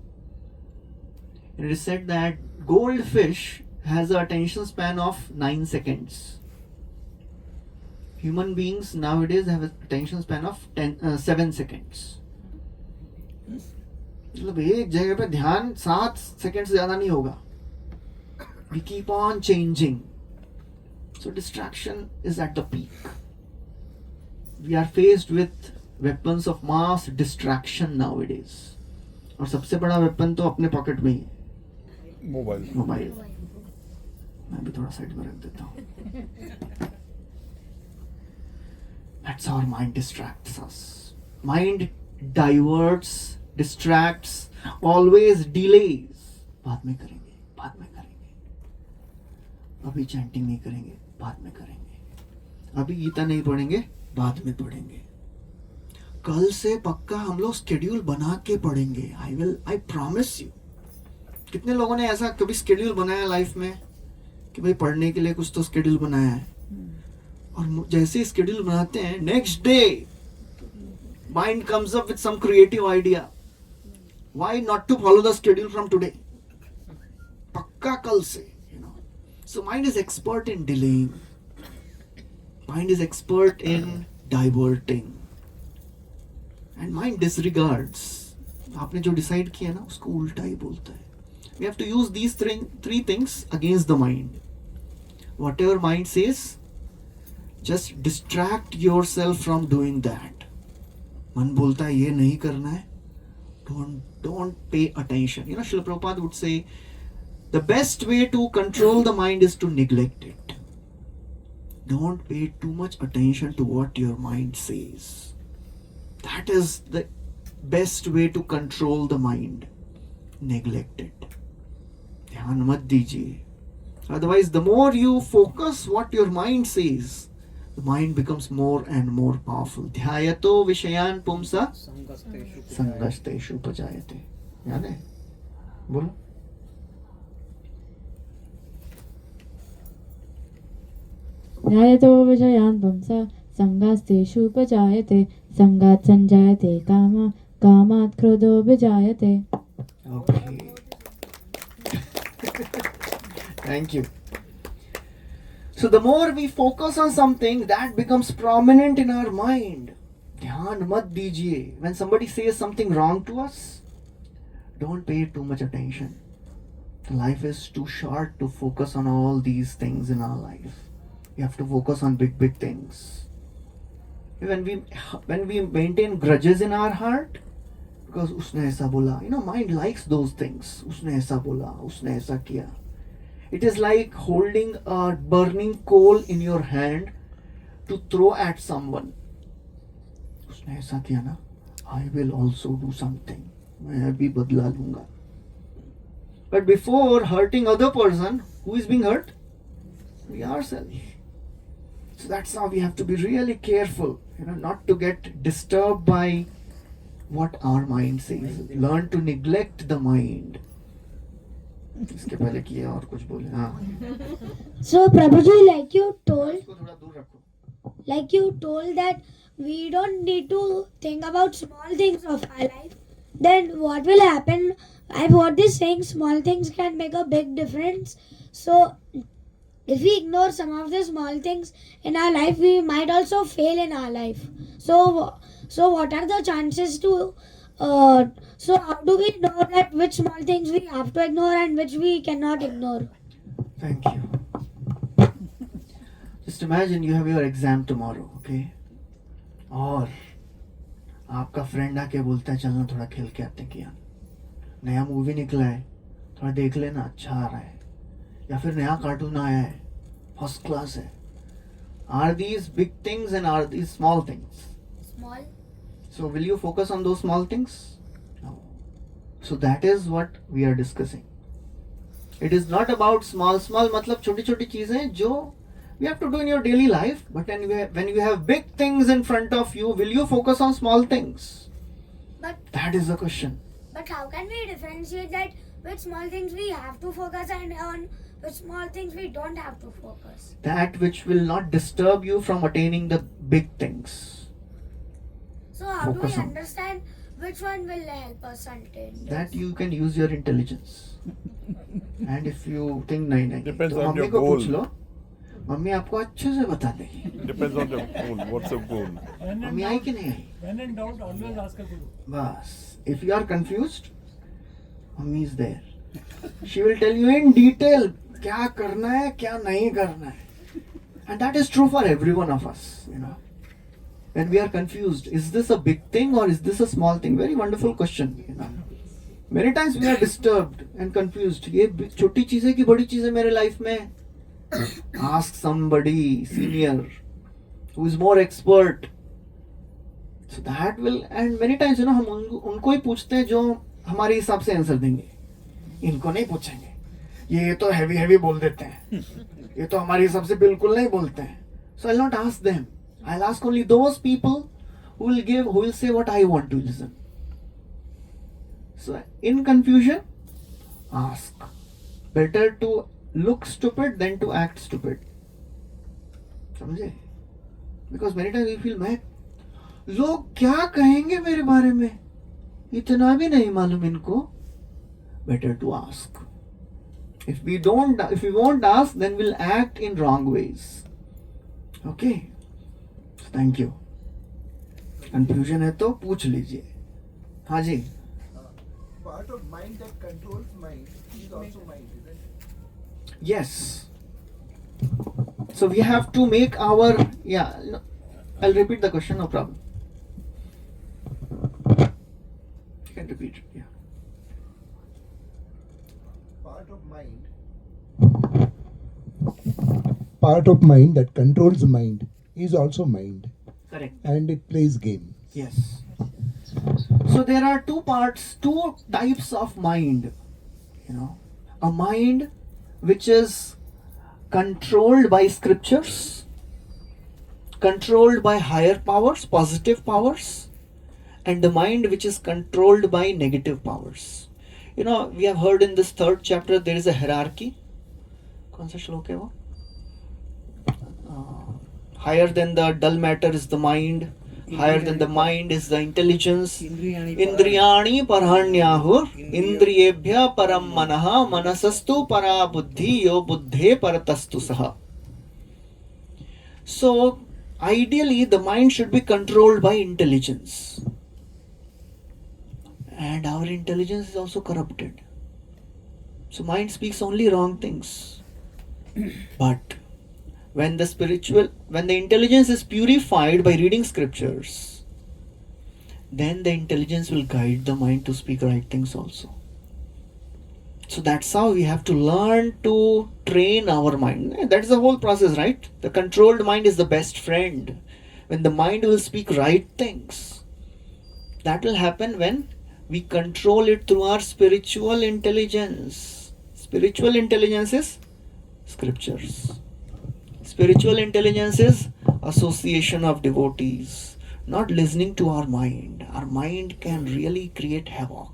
And it is said that goldfish has an attention span of 9 seconds. Human beings nowadays have an attention span of 7 seconds. मतलब एक जगह पे ध्यान 7 second से ज्यादा नहीं होगा. We keep on changing. So distraction is at the peak. We are faced with weapons of mass distraction nowadays. और सबसे बड़ा वेपन तो अपने पॉकेट में ही है, मोबाइल. मैं भी थोड़ा साइड में रख देता हूँ. That's how our mind distracts us. Mind diverts, distracts, always delays. बाद में करेंगे, बाद में करेंगे. अभी चैंटिंग नहीं करेंगे, बाद में करेंगे. अभी गीता नहीं पढ़ेंगे, बाद में पढ़ेंगे. कल से पक्का हम लोग स्केड्यूल बना के पढ़ेंगे. I promise you. कितने लोगों ने ऐसा कभी स्केड्यूल बनाया लाइफ में कि भाई पढ़ने के लिए कुछ तो स्केड्यूल बनाया है, और जैसे स्केड्यूल बनाते हैं next day mind comes up with some creative idea. Why not to follow the schedule from today, पक्का कल से. So mind is expert in delaying. Mind is expert in diverting. And mind disregards. आपने जो decide किया ना उसको उल्टा ही बोलता है. We have to use these three things against the mind. Whatever mind says, just distract yourself from doing that. मन बोलता है ये नहीं करना है, don't pay attention. Srila Prabhupada would say, the best way to control the mind is to neglect it. Don't pay too much attention to what your mind says. That is the best way to control the mind. Neglect it. ध्यान मत दीजिए. Otherwise, the more you focus what your mind says, the mind becomes more and more powerful. ध्यायतो विषयान पुंसा संगस्तेषु उपजायते. याद है? बोलो.
ध्यायतो विषयान् पुंसा संगास्तेषु उपजायते. संगात् संजायते कामा, कामात् क्रोधो विजायते.
Okay. Thank you. So the more we focus on something, that becomes prominent in our mind. ध्यान मत दीजिए. When somebody says something wrong to us, don't pay too much attention. Life is too short to focus on all these things in our life. We have to focus on big things. When we maintain grudges in our heart, because उसने ऐसा बोला, mind likes those things. उसने ऐसा बोला, उसने ऐसा किया. It is like holding a burning coal in your hand to throw at someone. उसने ऐसा किया ना, I will also do something. मैं भी बदला लूंगा. But before hurting other person, who is being hurt? We ourselves. So that's how we have to be really careful, not to get disturbed by what our mind says. Learn to neglect the mind. इसके पहले किए और कुछ बोले. हाँ.
So Prabhuji, like you told
इसको थोड़ा दूर रखो.
like you told that we don't need to think about small things of our life, then what will happen? I've heard this saying, small things can make a big difference. So if we ignore some of the small things in our life, we might also fail in our life. So what are the chances to So how do we know that which small things we have to ignore and which we cannot ignore?
Thank you. Just imagine you have your exam tomorrow, okay? और आपका friend आके बोलता है चलना थोड़ा खेल के आते हैं किया, नया मूवी निकला है थोड़ा देख लेना अच्छा आ रहा है, या फिर नया कार्टून आया है फर्स्ट क्लास है. Are these big things and are these small things?
Small.
So will you focus on those small things? No. So that is what we are discussing. It is not about small मतलब छोटी छोटी चीजें जो you have to do in your daily life, but when you have big things in front of you, will you focus on small things?
But
That is the question.
but how can we differentiate that which small things we have to focus and on which small things we don't have to focus?
That which will not disturb you from attaining the big things.
So how do we
Focus on.
understand which one will help us attain this?
That you can use your intelligence. And if you think नहीं
Depends
तो
on
mummy
your
को पूछ
goal.
लो, mummy आपको अच्छे से बता देगी.
Depends on the goal. What's the goal?
When in
mummy I
doubt,
कि नहीं आई?
when in doubt, always ask a guru.
बस. If you are confused, mummy is there. She will tell you in detail क्या करना है क्या नहीं करना है. And that is true for every one of us, you know. When we are confused, is this a big thing or is this a small thing? Very wonderful question, you know. Many times we are disturbed and confused. ये छोटी चीजें की बड़ी चीजें मेरे life में. Ask somebody senior who is more expert. So that will, and many times you know हम उनको ही पूछते हैं जो हमारे हिसाब से आंसर देंगे. इनको नहीं पूछेंगे. ये तो हैवी बोल देते हैं. ये तो हमारे हिसाब से बिल्कुल नहीं बोलते हैं. So I'll not ask them. I'll ask only those people who will say what I want to listen. So in confusion, ask. Better to look stupid than to act stupid. समझे? Because many times we feel मैं लोग क्या कहेंगे मेरे बारे में, इतना भी नहीं मालूम इनको. Better to ask. If we won't ask, then we'll act in wrong ways. Okay. So thank you. Confusion है तो पूछ लीजिए. हाँ जी.
Part of mind that controls mind is also mind, isn't it?
Yes. So we have to make our, no, I'll repeat the question, no problem. You can repeat it, yeah.
Part of mind that controls mind is also mind,
Correct.
and it plays game.
Yes. So there are two types of mind. You know, a mind which is controlled by scriptures, controlled by higher powers, positive powers, and the mind which is controlled by negative powers. You know, we have heard in this 3rd chapter there is a hierarchy. कौन सा श्लोक है वो? Higher than the dull matter is the mind. Higher than the mind is the intelligence. Indriyani parhanyahur indriyebhya param manaha manasastu para buddhi yo buddhe paratastu saha. So ideally the mind should be controlled by intelligence. And our intelligence is also corrupted. So mind speaks only wrong things. But when the intelligence is purified by reading scriptures, then the intelligence will guide the mind to speak right things also. So that's how we have to learn to train our mind. That's the whole process, right? The controlled mind is the best friend. When the mind will speak right things, that will happen when we control it through our spiritual intelligence. Spiritual intelligence is scriptures. Spiritual intelligence is association of devotees, not listening to our mind. Our mind can really create havoc.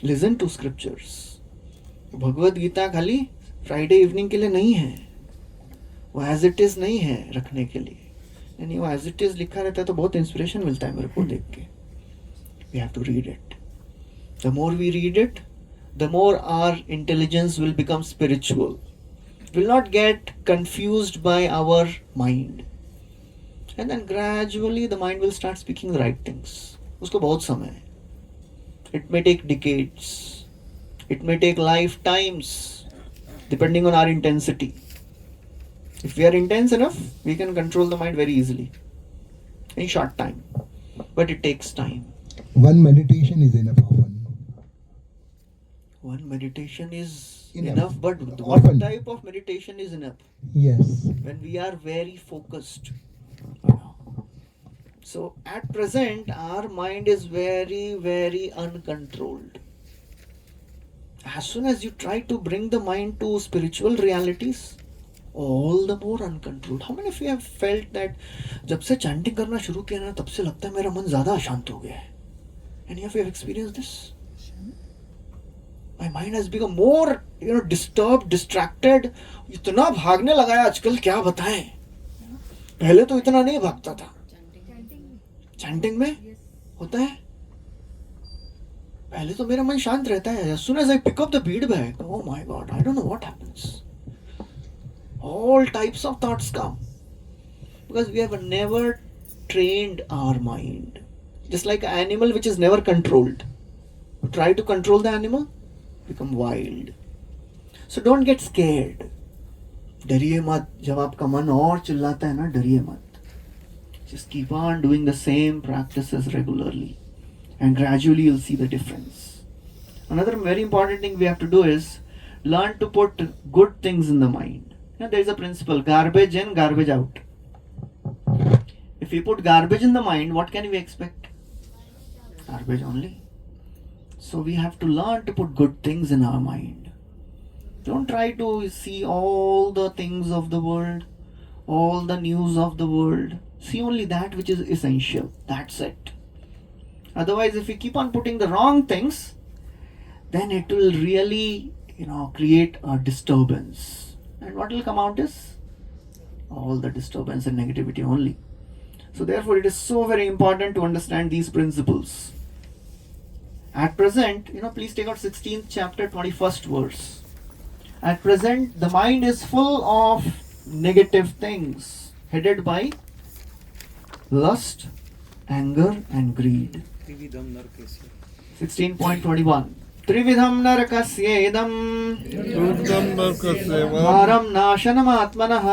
Listen to scriptures. Bhagavad Gita खाली Friday evening के लिए नहीं है, वो as it is नहीं है रखने के लिए. यानी वो एज इट इज लिखा रहता है तो बहुत इंस्पिरेशन मिलता है मेरे को देख के. We have to read it. The more we read it, the more our intelligence will become spiritual. Will not get confused by our mind. And then gradually the mind will start speaking the right things. उसको बहुत समय है. It may take decades. It may take lifetimes, depending on our intensity. If we are intense enough, we can control the mind very easily in short time. But it takes time.
One meditation is enough often.
One meditation is
Enough.
enough, but what
Often.
type of meditation is enough?
Yes.
When we are very focused. So at present, our mind is very, very uncontrolled. As soon as you try to bring the mind to spiritual realities, all the more uncontrolled. How many of you have felt that जब से chanting करना शुरू किया ना, तब से लगता है मेरा मन ज़्यादा अशांत हो गया है? Any of you have experienced this? My mind has become more, disturbed, distracted. इतना भागने लगा है आजकल, क्या बताएं? पहले तो इतना नहीं भागता था. चैंटिंग में होता है. पहले तो मेरा मन शांत रहता है. As soon as I pick up the bead bag, oh my God, I don't know what happens. All types of thoughts come because we have never trained our mind. Just like an animal which is never controlled. You try to control the animal, become wild. So don't get scared. डरिए मत. जब आपका मन और चिल्लाता है ना, डरिए मत. Just keep on doing the same practices regularly and gradually you'll see the difference. Another very important thing we have to do is learn to put good things in the mind. There is a principle, garbage in, garbage out. If we put garbage in the mind, what can we expect? Garbage only. So we have to learn to put good things in our mind. Don't try to see all the things of the world, all the news of the world. See only that which is essential. That's it. Otherwise, if we keep on putting the wrong things, then it will really, create a disturbance. And what will come out is all the disturbance and negativity only. So therefore, it is so very important to understand these principles. At present, please take out 16th chapter, 21st verse. At present, the mind is full of negative things, headed by lust, anger and greed.
त्रिविधम नरकस्य
16.21 त्रिविधम नरकस्येदम्
Rudam Narkaseva,
भारं नाशनमात्मनः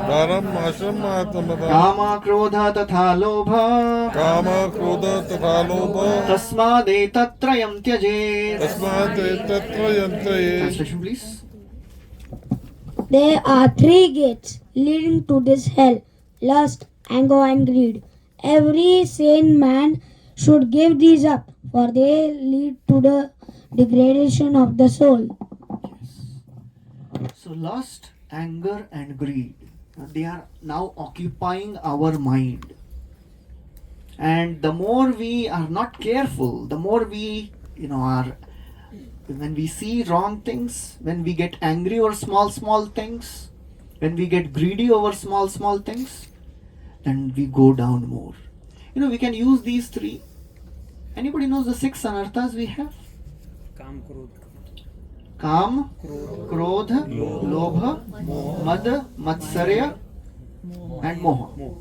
Dharam Ashamatamaha,
कामा क्रोध तथा लोभ
Kama Krodha Tatha Lobha,
तस्मादेतत्त्रयं त्यजेत्.
Tasmat Tatrayantraye.
Translation please.
There are three gates leading to this hell: lust, anger, and greed. Every sane man should give these up, for they lead to the degradation of the soul.
So lust, anger and greed, they are now occupying our mind. And the more we are not careful, the more we, are, when we see wrong things, when we get angry over small things, when we get greedy over small things, then we go down more. We can use these three. Anybody knows the 6 anarthas we have?
काम क्रोध
Kam, Krodha, Lobha, Mad, Matsarya and Moha.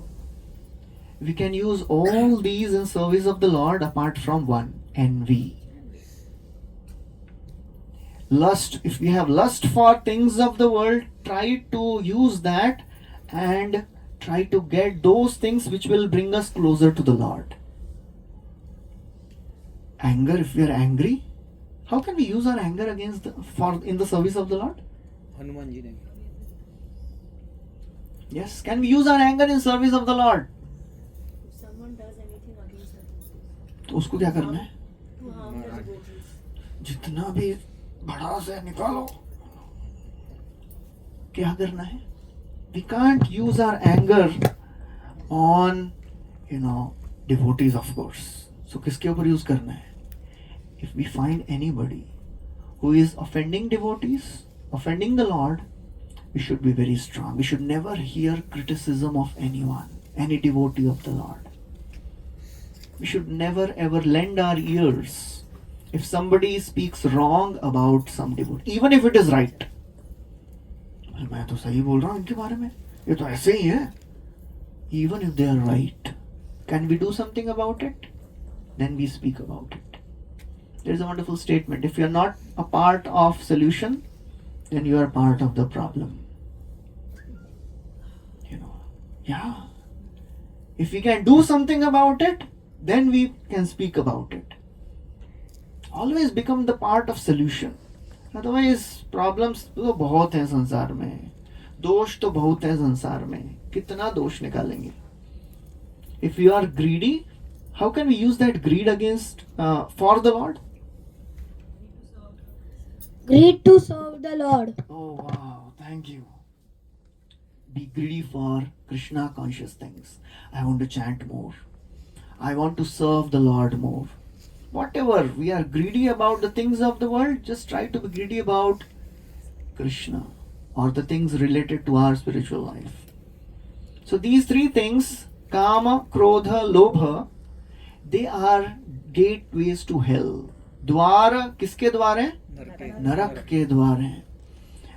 We can use all these in service of the Lord apart from one, envy. Lust, if we have lust for things of the world, try to use that and try to get those things which will bring us closer to the Lord. Anger, if we are angry, how can we use our anger in the service of the Lord?
Hanuman ji ने
Yes, can we use our anger in service of the Lord?
Someone does anything against us.
तो उसको क्या करना है?
To harm the devotees.
जितना भी भड़ास है निकालो. क्या करना है? We can't use our anger on, devotees, of course. So किसके ऊपर use करना है? If we find anybody who is offending devotees, offending the Lord, we should be very strong. We should never hear criticism of anyone, any devotee of the Lord. We should never ever lend our ears if somebody speaks wrong about some devotee, even if it is right. मैं तो सही बोल रहा हूँ इनके बारे में, ये तो ऐसे ही है. Even if they are right, can we do something about it? then we speak about it. There is a wonderful statement. If you are not a part of solution, then you are part of the problem. Yeah. If we can do something about it, then we can speak about it. Always become the part of solution. Otherwise, problems तो बहुत हैं संसार में, दोष तो बहुत हैं संसार में, कितना दोष निकालेंगे? If we are greedy, how can we use that greed against for the Lord?
Greed to serve the Lord.
Oh wow, thank you. Be greedy for Krishna conscious things. I want to chant more. I want to serve the Lord more. Whatever we are greedy about the things of the world, just try to be greedy about Krishna or the things related to our spiritual life. So these three things, Kama, Krodha, Lobha, they are gateways to hell. द्वार किसके द्वार हैं? नरक के द्वार हैं.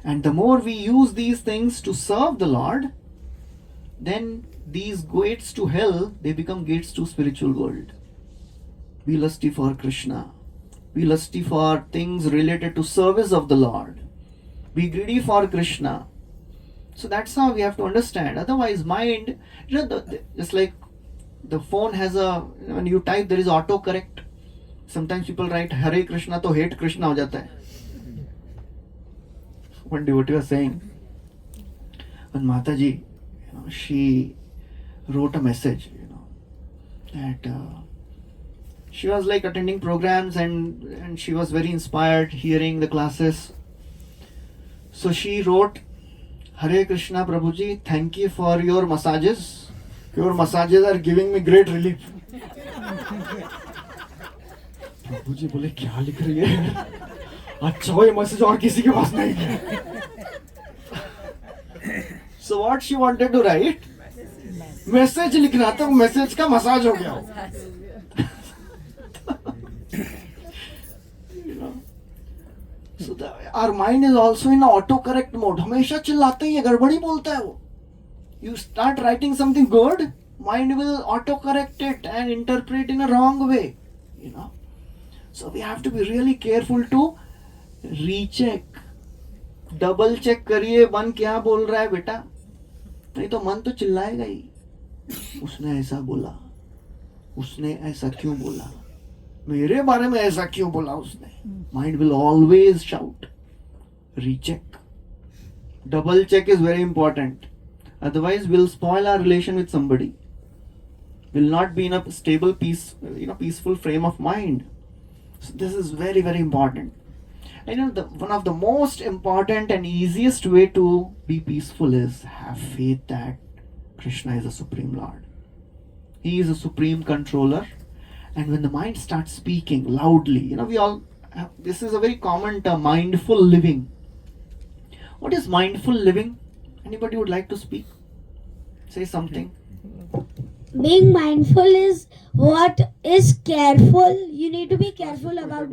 And the more we use these things to serve the Lord, then these gates to hell, they become gates to spiritual world. Be lusty for Krishna. Be lusty for things related to service of the Lord. Be greedy for Krishna. So that's how we have to understand. Otherwise, mind, just like the phone has when you type, there is autocorrect. Sometimes people write Hare Krishna, to hate Krishna ho jata hai. One devotee was saying, when Mataji, she wrote a message, that she was like attending programs and she was very inspired hearing the classes. So she wrote, Hare Krishna Prabhuji, thank you for your massages. Your massages are giving me great relief. प्रभुजी बोले क्या लिख रही है? अच्छा वो ये message और किसी के पास नहीं है. So what she wanted to write? Message लिखना था, मैसेज का मसाज हो गया. So our mind is also in autocorrect mode. हमेशा चिल्लाते ही है, गड़बड़ी बोलता है वो. You start writing something good, mind will autocorrect it and interpret in a wrong way. So we have to be really careful to recheck. Double check करिए मन क्या बोल रहा है बेटा, नहीं तो मन तो चिल्लाएगा ही. उसने ऐसा बोला, उसने ऐसा क्यों बोला, मेरे बारे में ऐसा क्यों बोला उसने. Mind will always shout. Recheck. Double check is very important. Otherwise, we'll spoil our relation with somebody. We'll not be in a stable, peaceful frame of mind. So this is very, very important. And one of the most important and easiest way to be peaceful is have faith that Krishna is a Supreme Lord. He is a Supreme Controller. And when the mind starts speaking loudly, this is a very common term, mindful living. What is mindful living? Anybody would like to speak? Say something.
Being mindful is what is careful. You need to be careful about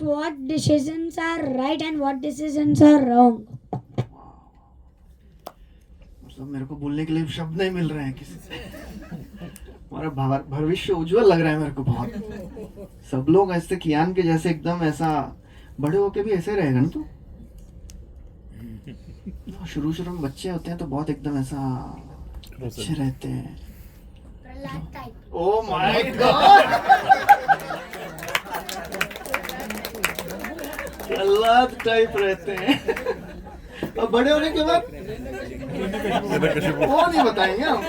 what decisions are right and what decisions are wrong.
मतलब मेरे को बोलने के लिए शब्द नहीं मिल रहे हैं किसी से. हमारा भविष्य उज्जवल लग रहा है मेरे को बहुत. सब लोग ऐसे कियान के जैसे एकदम ऐसा बड़े होके भी ऐसे रहेगा ना. तो शुरू में बच्चे होते हैं तो बहुत एकदम ऐसा अच्छे रहते हैं. Oh my God, Prahlad type रहते हैं. अब बड़े होने के बाद वो नहीं बताएंगे हम.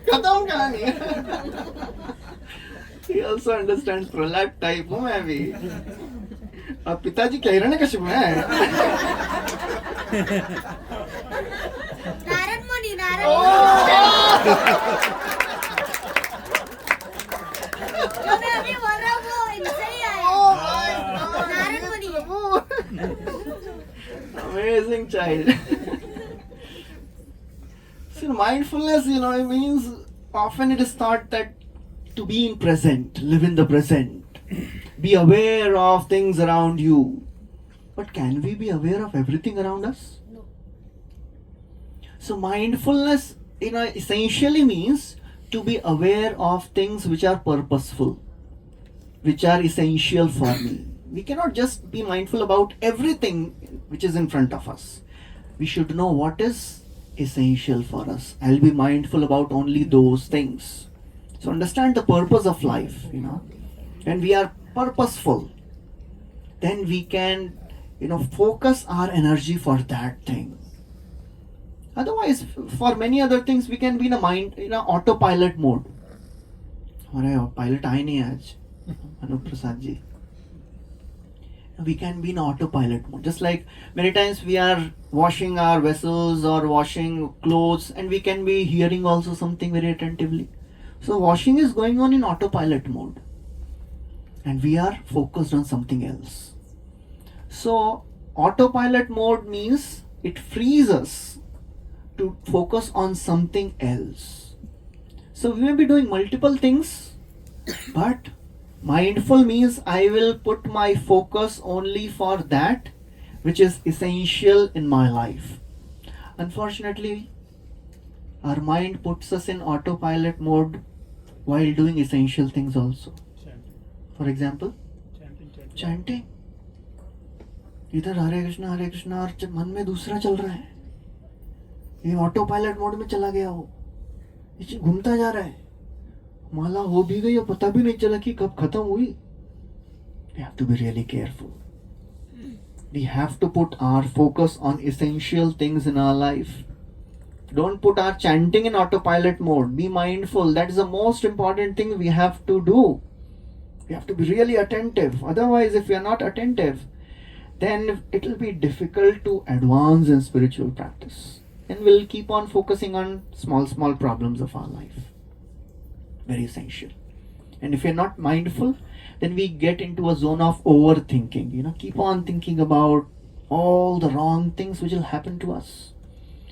खत्म कहानी. He also understands Prahlad type हूँ मैं भी. अब पिताजी कह रहे हैं कश्यप में.
नारद मुनि जो मैं अभी बोल रहा हूँ वो इनसे ही आया. नारद मुनि.
Amazing child. So mindfulness, it means often it is thought that to be in present, live in the present, be aware of things around you. But can we be aware of everything around us? No. So mindfulness, essentially means to be aware of things which are purposeful, which are essential for me. We cannot just be mindful about everything which is in front of us. We should know what is essential for us. I'll be mindful about only those things. So understand the purpose of life, When we are purposeful, then we can, focus our energy for that thing. Otherwise, for many other things, we can be in a autopilot mode. हमारे pilot आए नहीं आज, Anoop Prasad ji. We can be in autopilot mode. Just like many times we are washing our vessels or washing clothes, and we can be hearing also something very attentively. So washing is going on in autopilot mode, and we are focused on something else. So autopilot mode means it frees us to focus on something else. So we may be doing multiple things, but mindful means I will put my focus only for that which is essential in my life. Unfortunately, our mind puts us in autopilot mode while doing essential things also. For example, chanting. इधर हरे कृष्णा और मन में दूसरा चल रहा है. ये auto pilot mode में चला गया हो, ये घूमता जा रहा है. माला हो भी गई और पता भी नहीं चला कि कब खत्म हुई. We have to be really careful. We have to put our focus on essential things in our life. Don't put our chanting in autopilot mode. Be mindful. That is the most important thing we have to do. We have to be really attentive. Otherwise, if we are not attentive, then it will be difficult to advance in spiritual practice. And we'll keep on focusing on small problems of our life. Very essential. And if you're not mindful, then we get into a zone of overthinking. Keep on thinking about all the wrong things which will happen to us.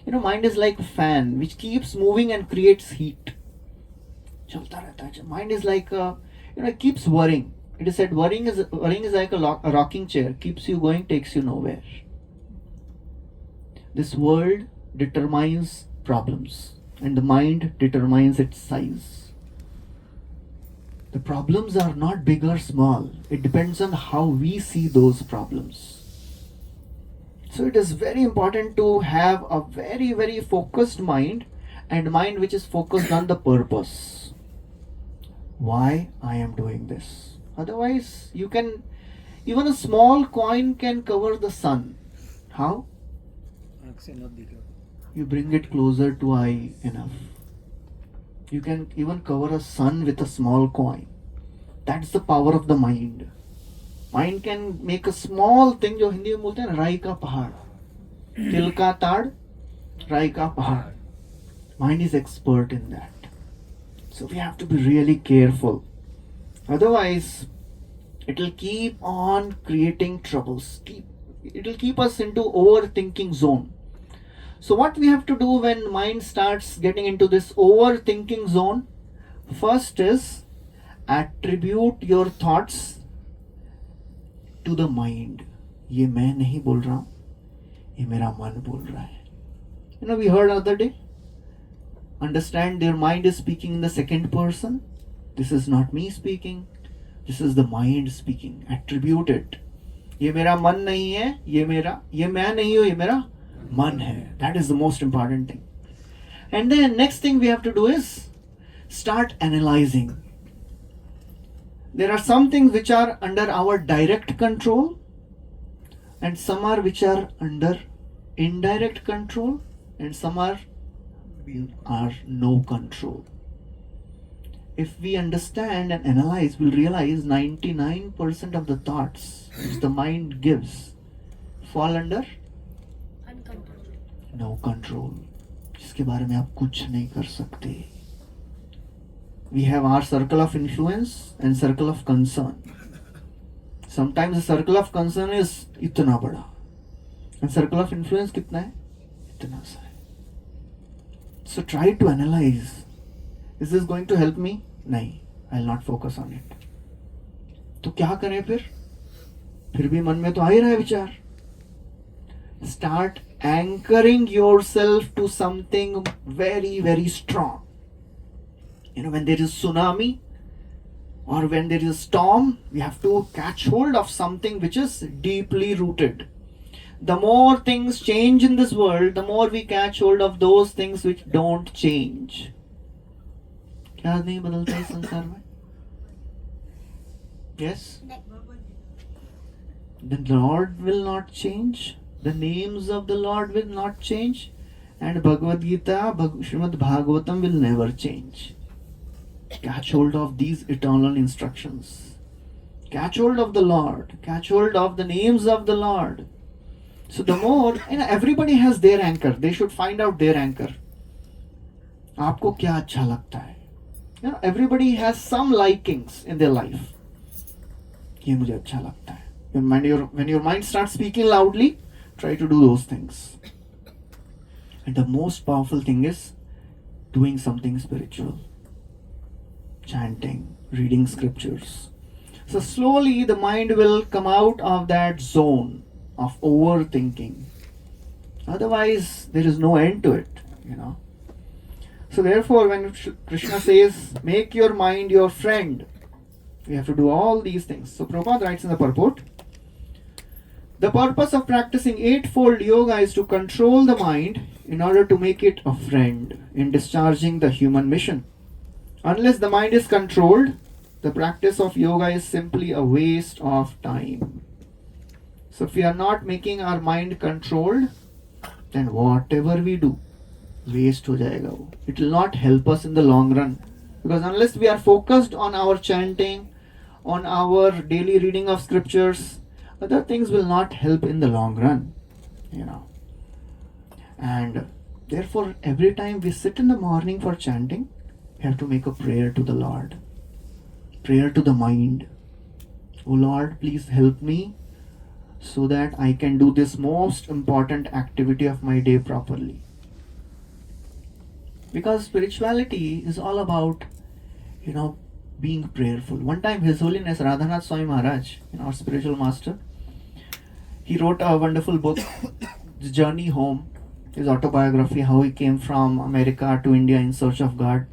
Mind is like a fan which keeps moving and creates heat. Mind is like it keeps worrying. It is said worrying is like a rocking chair, keeps you going, takes you nowhere. This world determines problems, and the mind determines its size. The problems are not big or small. It depends on how we see those problems. So it is very important to have a very, very focused mind, and mind which is focused on the purpose. Why I am doing this. Otherwise, even a small coin can cover the sun. How? You bring it closer to eye enough. You can even cover a sun with a small coin. That's the power of the mind. Mind can make a small thing, जो हिंदी में बोलते हैं राई का पहाड़, तिल का ताड़, राई का पहाड़. Mind is expert in that. So we have to be really careful. Otherwise, it will keep on creating troubles. It will keep us into overthinking zone. So what we have to do when mind starts getting into this overthinking zone, first is attribute your thoughts to the mind. ये मैं नहीं बोल रहा हूँ, ये मेरा मन बोल रहा है. We heard other day. Understand your mind is speaking in the second person. This is not me speaking. This is the mind speaking. Attribute it. ये मेरा मन नहीं है, ये मैं नहीं हूँ, ये मेरा मन है. That is the most important thing. And then next thing we have to do is start analyzing. There are some things which are under our direct control, and some are which are under indirect control, and some are no control. If we understand and analyze, we'll realize 99% of the thoughts which the mind gives fall under no control. जिसके बारे में आप कुछ नहीं कर सकते. We have our circle of influence and circle of concern. Sometimes the circle of concern is इतना बड़ा, and circle of influence कितना है? इतना सा है. So try to analyze. Is this going to help me? नहीं, I'll not focus on it. तो क्या करें फिर भी मन में तो आ ही रहा है विचार. Start anchoring yourself to something very, very strong. When there is tsunami or when there is a storm, we have to catch hold of something which is deeply rooted. The more things change in this world, the more we catch hold of those things which don't change. क्या नहीं बदलता इस संसार में? Yes? The Lord will not change. The names of the Lord will not change. And Bhagavad Gita, Srimad Bhagavatam will never change. Catch hold of these eternal instructions. Catch hold of the Lord. Catch hold of the names of the Lord. So the more, everybody has their anchor. They should find out their anchor. आपको क्या अच्छा लगता है? Everybody has some likings in their life. ये मुझे अच्छा लगता है. When your mind starts speaking loudly, try to do those things. And the most powerful thing is doing something spiritual. Chanting, reading scriptures. So slowly the mind will come out of that zone of overthinking. Otherwise, there is no end to it, So therefore, when Krishna says, make your mind your friend, we have to do all these things. So Prabhupada writes in the purport, the purpose of practicing eightfold yoga is to control the mind in order to make it a friend in discharging the human mission. Unless the mind is controlled, the practice of yoga is simply a waste of time. So if we are not making our mind controlled, then whatever we do, waste ho jayega wo. It will not help us in the long run. Because unless we are focused on our chanting, on our daily reading of scriptures, other things will not help in the long run. And therefore, every time we sit in the morning for chanting, we have to make a prayer to the Lord. Prayer to the mind. Oh Lord, please help me so that I can do this most important activity of my day properly. Because spirituality is all about, being prayerful. One time, His Holiness Radhanath Swami Maharaj, our spiritual master, he wrote a wonderful book, The Journey Home, his autobiography, how he came from America to India in search of God.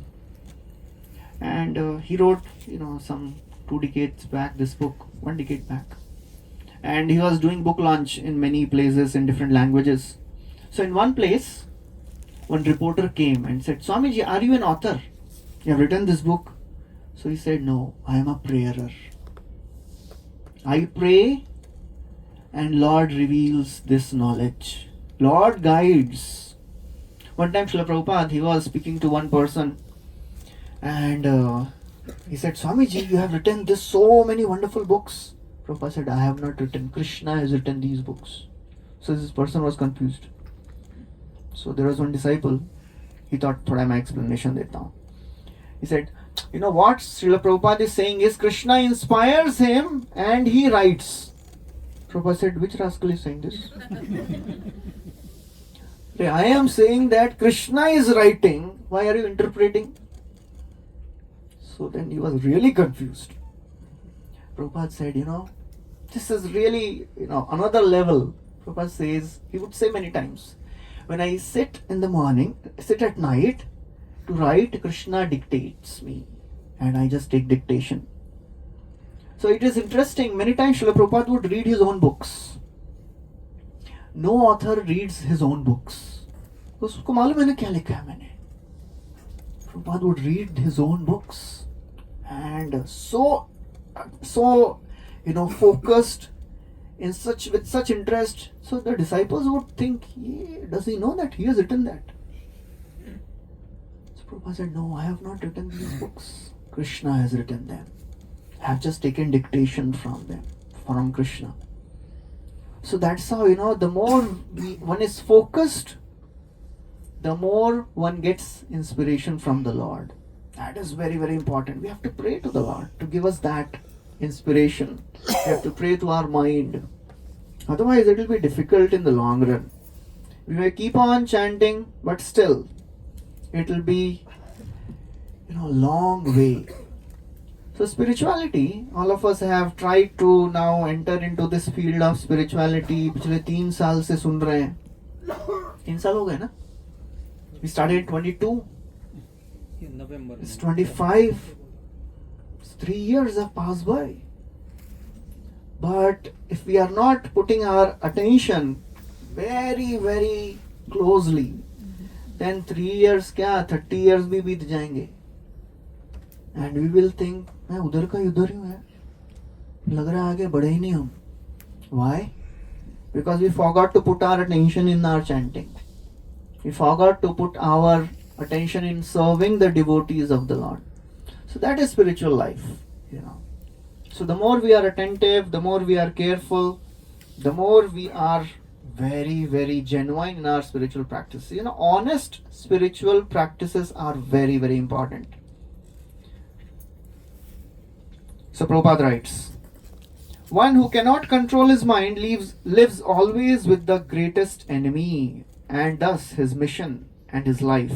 And he wrote, some 2 decades back, this book, 1 decade back. And he was doing book launch in many places in different languages. So in one place, one reporter came and said, Swamiji, are you an author? You have written this book? So he said, no, I am a prayer. I pray and Lord reveals this knowledge. Lord guides. One time Srila Prabhupada, he was speaking to one person and he said, Swamiji, you have written this so many wonderful books. Prabhupada said, I have not written. Krishna has written these books. So this person was confused. So there was one disciple, he thought, thoda main explanation deta hu. He said, what Srila Prabhupada is saying is Krishna inspires him and he writes. Prabhupada said, which rascal is saying this? I am saying that Krishna is writing. Why are you interpreting? So then he was really confused. Prabhupada said, this is really, another level. Prabhupada says, he would say many times, when I sit in the morning, sit at night to write, Krishna dictates me and I just take dictation. So it is interesting, many times Srila Prabhupada would read his own books. No author reads his own books. Usko मालूम है ना क्या लिखा है मैंने. Prabhupada would read his own books and so focused with such interest. So the disciples would think, does he know that he has written that? So Prabhupada said, no, I have not written these books. Krishna has written them. I have just taken dictation from them, from Krishna. So that's how, the more one is focused, the more one gets inspiration from the Lord. That is very, very important. We have to pray to the Lord to give us that inspiration. We have to pray to our mind. Otherwise, it will be difficult in the long run. We may keep on chanting, but still, it will be, long way. So spirituality, all of us have tried to now enter into this field of spirituality. पिछले 3 साल से सुन रहे हैं. 3 साल हो गए ना? We started in 22.
ये नवंबर
It's
में
25. 3 years have passed by. But if we are not putting our attention very, very closely, then 3 years क्या 30 years भी बीत जाएंगे. And we will think, मैं उधर का उधर ही हूँ यार. लग रहा है आगे बढ़े ही नहीं हम. Why? Because we forgot to put our attention in our chanting. We forgot to put our attention in serving the devotees of the Lord. So that is spiritual life, you know. So the more we are attentive, the more we are careful, the more we are very, very genuine in our spiritual practice. You know, honest spiritual practices are very, very important. So Prabhupada writes, one who cannot control his mind lives always with the greatest enemy, and thus his mission and his life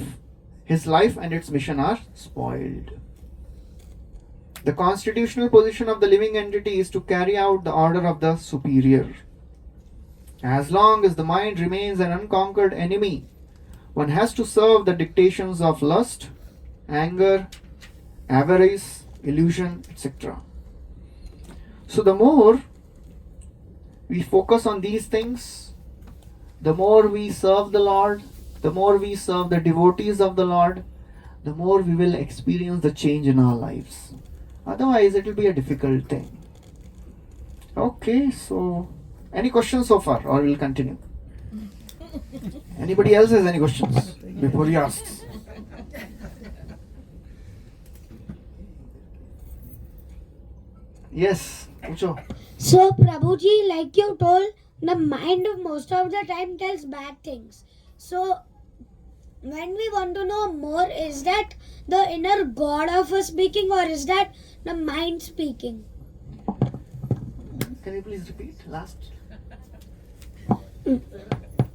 and its mission are spoiled. The constitutional position of the living entity is to carry out the order of the superior. As long as the mind remains an unconquered enemy, one has to serve the dictations of lust, anger, avarice, illusion, etc. So the more we focus on these things, the more we serve the Lord, the more we serve the devotees of the Lord, the more we will experience the change in our lives. Otherwise, it will be a difficult thing. Okay, so any questions so far, or we'll continue? Anybody else has any questions before he asks? Yes, Pucho.
So, Prabhuji, like you told, the mind most of the time tells bad things. So, when we want to know more, is that the inner God of us speaking, or is that the mind speaking?
Can you please repeat last?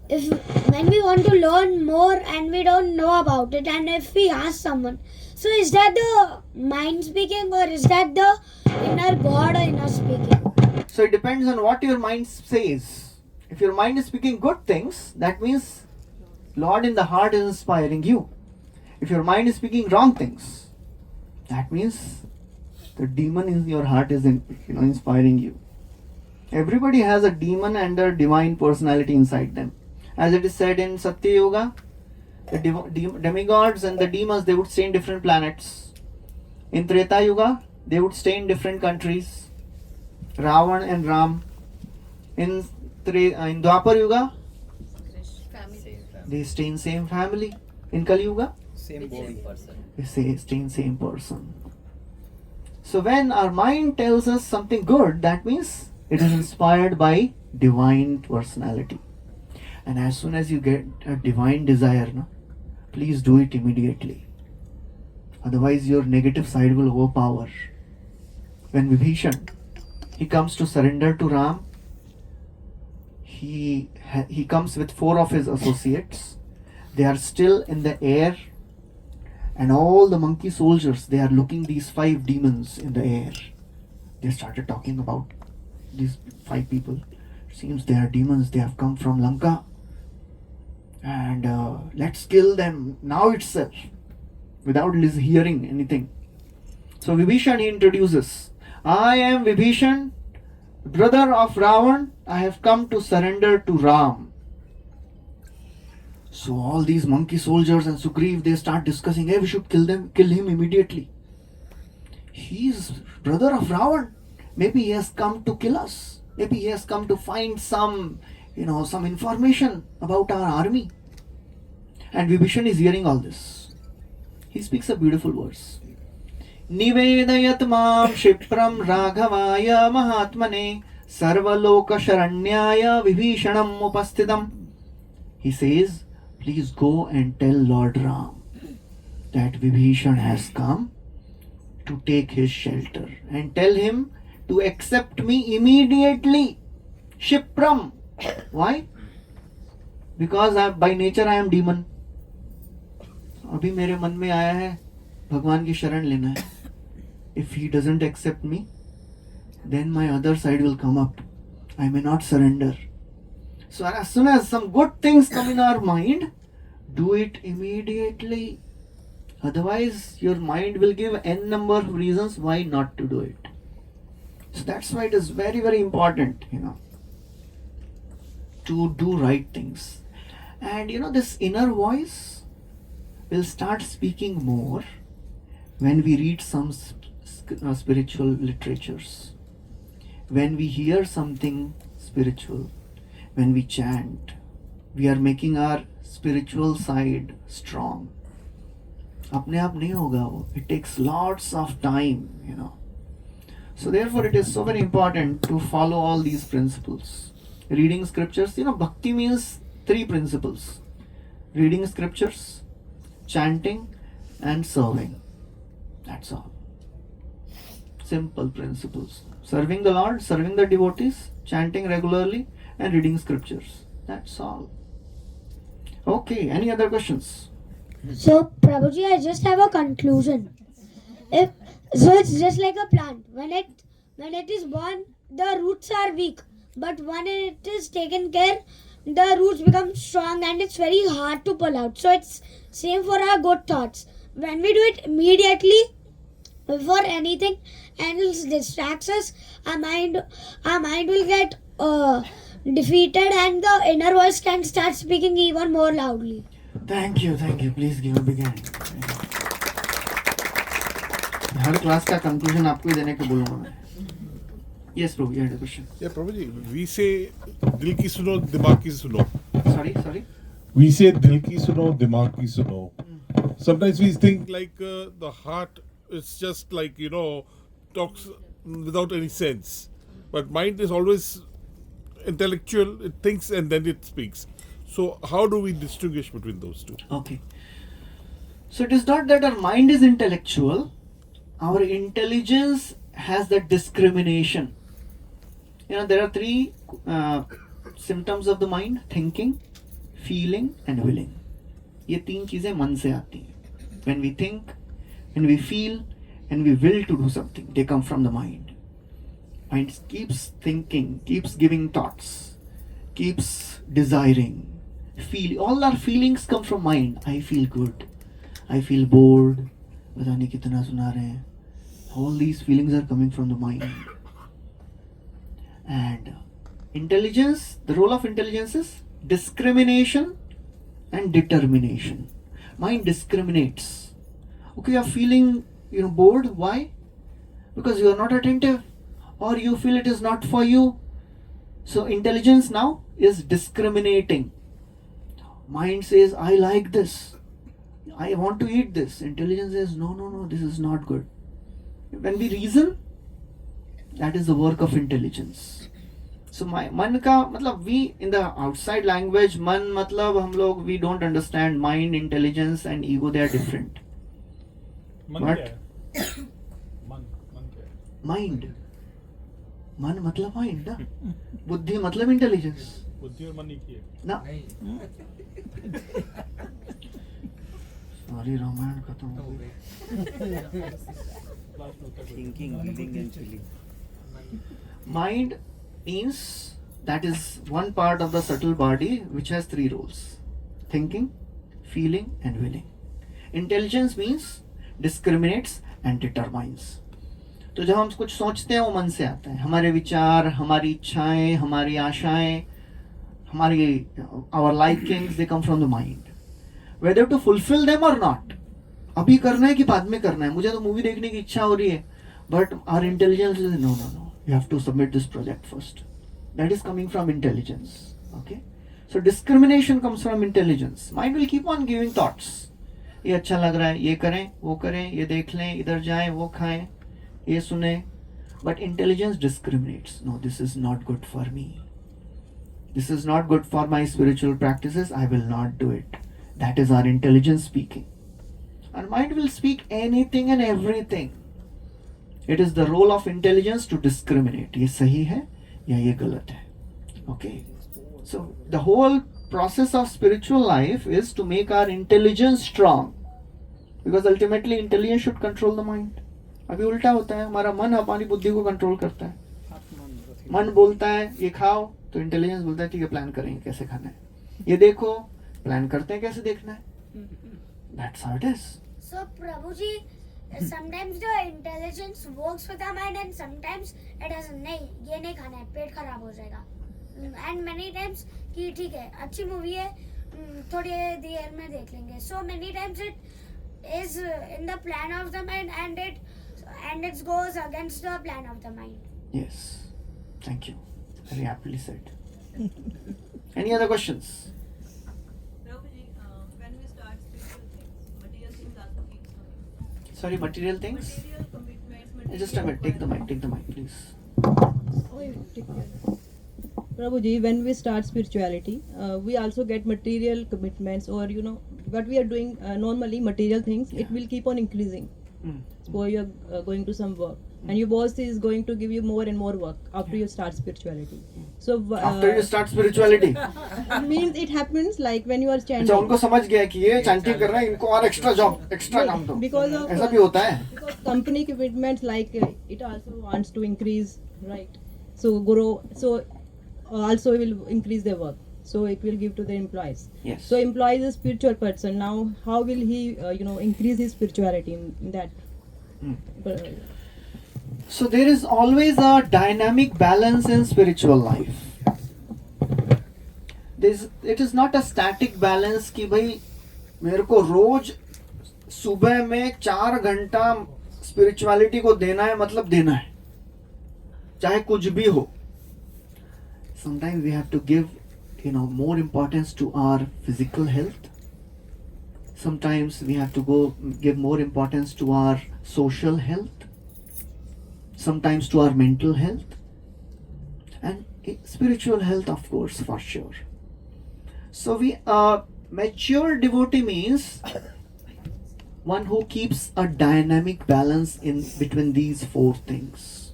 If when we want to learn more and we don't know about it, and if we ask someone, so is that the mind speaking, or is that the inner God or inner speaking?
So it depends on what your mind says. If your mind is speaking good things, that means Lord in the heart is inspiring you. If your mind is speaking wrong things, that means the demon in your heart is inspiring you. Everybody has a demon and a divine personality inside them. As it is said in Satya Yoga, the demigods and the demons, they would stay in different planets. In Treta Yuga, they would stay in different countries. Ravan and Ram. In Dwapar Yuga, they stay in same family. In Kali Yuga,
same body.
they stay in same person. So when our mind tells us something good, that means it is inspired by divine personality. And as soon as you get a divine desire, please do it immediately. Otherwise your negative side will overpower. When Vibhishan, he comes to surrender to Ram, he comes with 4 of his associates. They are still in the air, and all the monkey soldiers, they are looking these 5 demons in the air. They started talking about these 5 people. It seems they are demons, they have come from Lanka, and let's kill them now itself, without hearing anything. So Vibhishan, he introduces, I am Vibhishan, brother of Ravan. I have come to surrender to Ram. So all these monkey soldiers and Sugriv, they start discussing, hey, we should kill him immediately. He is brother of Ravan. Maybe he has come to kill us. Maybe he has come to find some information about our army. And Vibhishan is hearing all this. He speaks a beautiful verse. Nivedayat mam Shipram Raghavaya Mahatmane Sarvaloka Sharanyaya Vibhishanam Upasthitam. He says, please go and tell Lord Ram that Vibhishan has come to take his shelter, and tell him to accept me immediately. Shipram. Why? Because by nature I am demon. अभी मेरे मन में आया है भगवान की शरण लेना है. If he doesn't accept me, then my other side will come up. I may not surrender. So as soon as some good things come in our mind, do it immediately. Otherwise, your mind will give n number of reasons why not to do it. So that's why it is very, very important, to do right things. And this inner voice will start speaking more when we read some spiritual literatures, when we hear something spiritual, when we chant. We are making our spiritual side strong. अपने आप नहीं होगा वो. It takes lots of time, So therefore it is so very important to follow all these principles. Reading scriptures, bhakti means 3 principles. Reading scriptures, chanting and serving. That's all. Simple principles. Serving the Lord, serving the devotees, chanting regularly and reading scriptures. That's all. Okay, any other questions?
So, Prabhuji, I just have a conclusion. So it's just like a plant. When it is born, the roots are weak. But when it is taken care, the roots become strong and it's very hard to pull out. So it's same for our good thoughts. When we do it immediately, before anything else distracts us, our mind will get defeated and the inner voice can start speaking even more loudly.
Thank you. Please give a big hand. Her class का conclusion आपको ही देने को बोलूँगा मैं. Yes, Prabhu, you had a question.
Yeah, Prabhuji, we say दिल की सुनो दिमाग की सुनो.
Sorry.
We say दिल की सुनो दिमाग की सुनो. Sometimes we think like the heart is just like talks without any sense, but mind is always intellectual. It thinks and then it speaks. So how do we distinguish between those two?
Okay. So it is not that our mind is intellectual. Our intelligence has that discrimination. There are 3 symptoms of the mind: thinking, feeling and willing. ये 3 चीजें मन से आती हैं. When we think, when we feel and we will to do something, they come from the mind. Mind keeps thinking, keeps giving thoughts, keeps desiring. All our feelings come from mind. I feel good. I feel bored. पता नहीं कितना सुना रहे हैं. All these feelings are coming from the mind. And intelligence, the role of intelligence is discrimination and determination. Mind discriminates. Okay, you are feeling bored. Why? Because you are not attentive, or you feel it is not for you. So intelligence now is discriminating. Mind says, I like this. I want to eat this. Intelligence says, no, this is not good. When we reason, that is the work of intelligence. So man ka matlab, we in the outside language, man matlab hum log, we don't understand mind, intelligence and ego, they are different. But mind, man matlab mind na, buddhi matlab intelligence.
बुद्धि और मन एक ही है
ना. Sorry, Ramayan खत्म हो गई.
Thinking, feeling and feeling.
Mind means that is one part of the subtle body which has 3 roles: thinking, feeling and willing. Intelligence means discriminates and determines. तो जब हम कुछ सोचते हैं वो मन से आता है. हमारे विचार, हमारी इच्छाएं, हमारी आशाएं, हमारी our likings, they come from the mind. Whether to fulfill them or not. अभी करना है कि बाद में करना है. मुझे तो मूवी देखने की इच्छा हो रही है, but our intelligence is no. You have to submit this project first. That is coming from intelligence. Okay. So discrimination comes from intelligence. Mind will keep on giving thoughts. ये अच्छा लग रहा है, ये करें, वो करें, ये देख लें, इधर जाएं, वो खाएं, ये सुने. But intelligence discriminates. No, this is not good for me. This is not good for my spiritual practices. I will not do it. That is our intelligence speaking. Our mind will speak anything and everything. It is the role of intelligence to discriminate. ये सही है या ये गलत है. Okay. So the whole process of spiritual life is to make our intelligence strong. Because ultimately intelligence should control the mind. अभी उल्टा होता है, हमारा मन हमारी बुद्धि को कंट्रोल करता है. मन बोलता है ये खाओ, तो इंटेलिजेंस बोलता है ठीक है प्लान करेंगे कैसे खाना है. ये देखो, प्लान करते हैं कैसे देखना है. That's how it is.
So Prabhuji, sometimes the intelligence works with our mind and sometimes it doesn't. नहीं, ये नहीं खाना है, पेट खराब हो जाएगा. And many times कि ठीक है, अच्छी मूवी है, थोड़ी देर में देख लेंगे. So many times it is in the plan of the mind and it goes against the plan of the mind.
Yes. Thank you. Very aptly said. Any other questions?
Prabhuji, when we start spiritual things, material things also keeps coming.
Sorry, material things?
Material commitments,
Just a
material
minute. Take the mic, please.
Prabhuji, when we start spirituality, we also get material commitments, or what we are doing normally, material things, it will keep on increasing. So you're going to some work, and your boss is going to give you more and more work after you start spirituality. So
After you start spirituality.
means it happens like when you are
अच्छा,
chanting.
उनको समझ गया कि ये chanting कर रहे हैं, इनको और एक्स्ट्रा जॉब, एक्स्ट्रा काम दो.
Because of
ऐसा भी होता है.
because company commitments, like it also wants to increase, right? So Guru, also will increase their work. So it will give to the employees.
Yes.
So employee is a spiritual person. Now, how will he, increase his spirituality in that?
So there is always a dynamic balance in spiritual life. It is not a static balance कि भाई मेरे को रोज सुबह में 4 घंटा spirituality को देना है, मतलब देना है, चाहे कुछ भी हो. Sometimes we have to give more importance to our physical health. Sometimes we have to give more importance to our social health. Sometimes to our mental health. And spiritual health, of course, for sure. So mature devotee means one who keeps a dynamic balance in between these 4 things.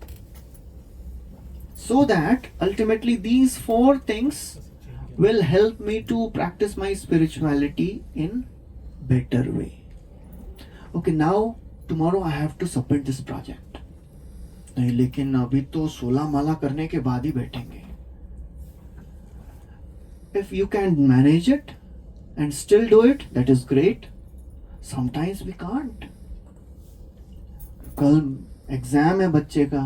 So that ultimately these 4 things will help me to practice my spirituality in better way. Okay, now tomorrow I have to submit this project. नहीं, लेकिन अभी तो 16 माला करने के बाद ही बैठेंगे. If you can manage it and still do it, that is great. Sometimes we can't. कल exam है बच्चे का,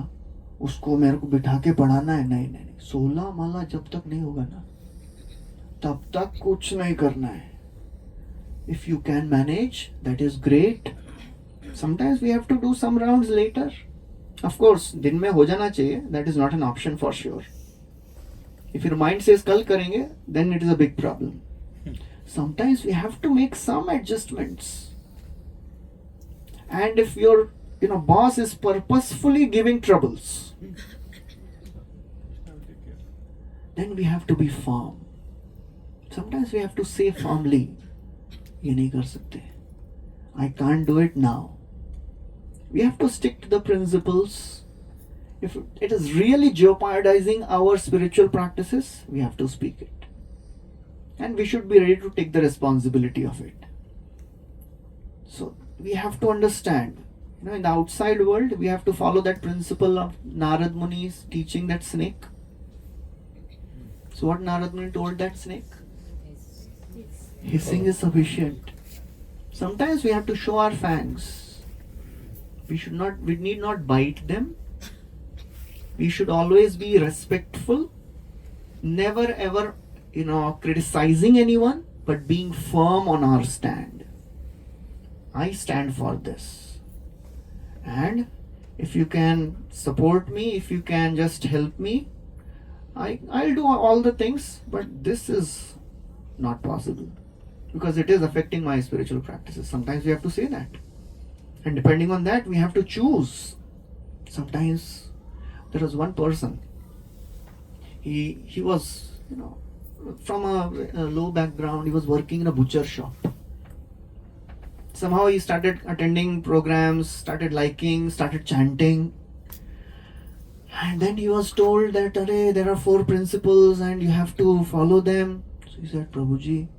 उसको मेरे को बिठा के पढ़ाना है. नहीं, 16 माला जब तक नहीं होगा ना, तब तक कुछ नहीं करना है. If you can manage, that is great. Sometimes we have to do some rounds later. Of course, दिन में हो जाना चाहिए. That is not an option for sure. If your mind says कल करेंगे, then it is a big problem. Sometimes we have to make some adjustments. And if your boss is purposefully giving troubles, then we have to be firm. Sometimes we have to say firmly, ये नहीं कर सकते. I can't do it now. We have to stick to the principles. If it is really jeopardizing our spiritual practices, we have to speak it. And we should be ready to take the responsibility of it. So we have to understand, in the outside world, we have to follow that principle of Narad Muni's teaching that snake. So what Narad Muni told that snake? Hissing is sufficient. Sometimes we have to show our fangs. We need not bite them. We should always be respectful. Never ever, criticizing anyone, but being firm on our stand. I stand for this. And if you can support me, if you can just help me, I'll do all the things, but this is not possible because it is affecting my spiritual practices. Sometimes we have to say that. And depending on that, we have to choose. Sometimes there was one person, he was, from a low background, he was working in a butcher shop. Somehow he started attending programs, started liking, started chanting. And then he was told that there are 4 principles and you have to follow them. So he said, Prabhuji,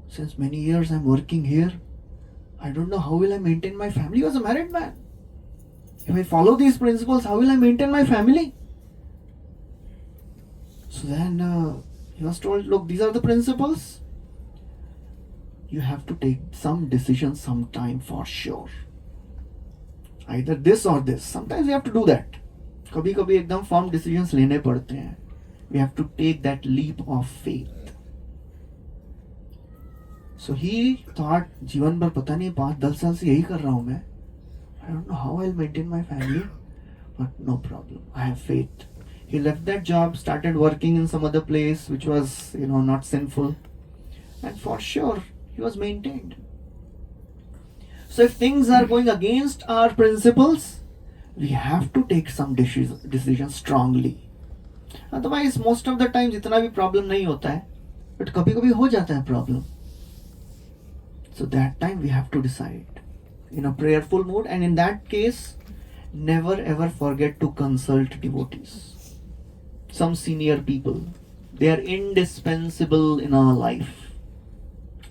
since many years I'm working here, I don't know how will I maintain my family. He was a married man. If I follow these principles, how will I maintain my family? So then he was told, look, these are the principles. you have to take some decision sometime for sure. Either this or this. Sometimes you have to do that. कभी कभी एकदम firm decisions लेने पड़ते हैं. We have to take that leap of faith. So he thought, जीवन भर पता नहीं 5-10 साल से यही कर रहा हूँ मैं. I don't know how I'll maintain my family, but no problem. I have faith. He left that job, started working in some other place which was, not sinful. And for sure, he was maintained. So if things are going against our principles, we have to take some decisions strongly. Otherwise, most of the time, जितना भी problem नहीं होता है, but कभी-कभी हो जाता है problem. So that time we have to decide in a prayerful mood, and in that case, never ever forget to consult devotees. Some senior people, they are indispensable in our life.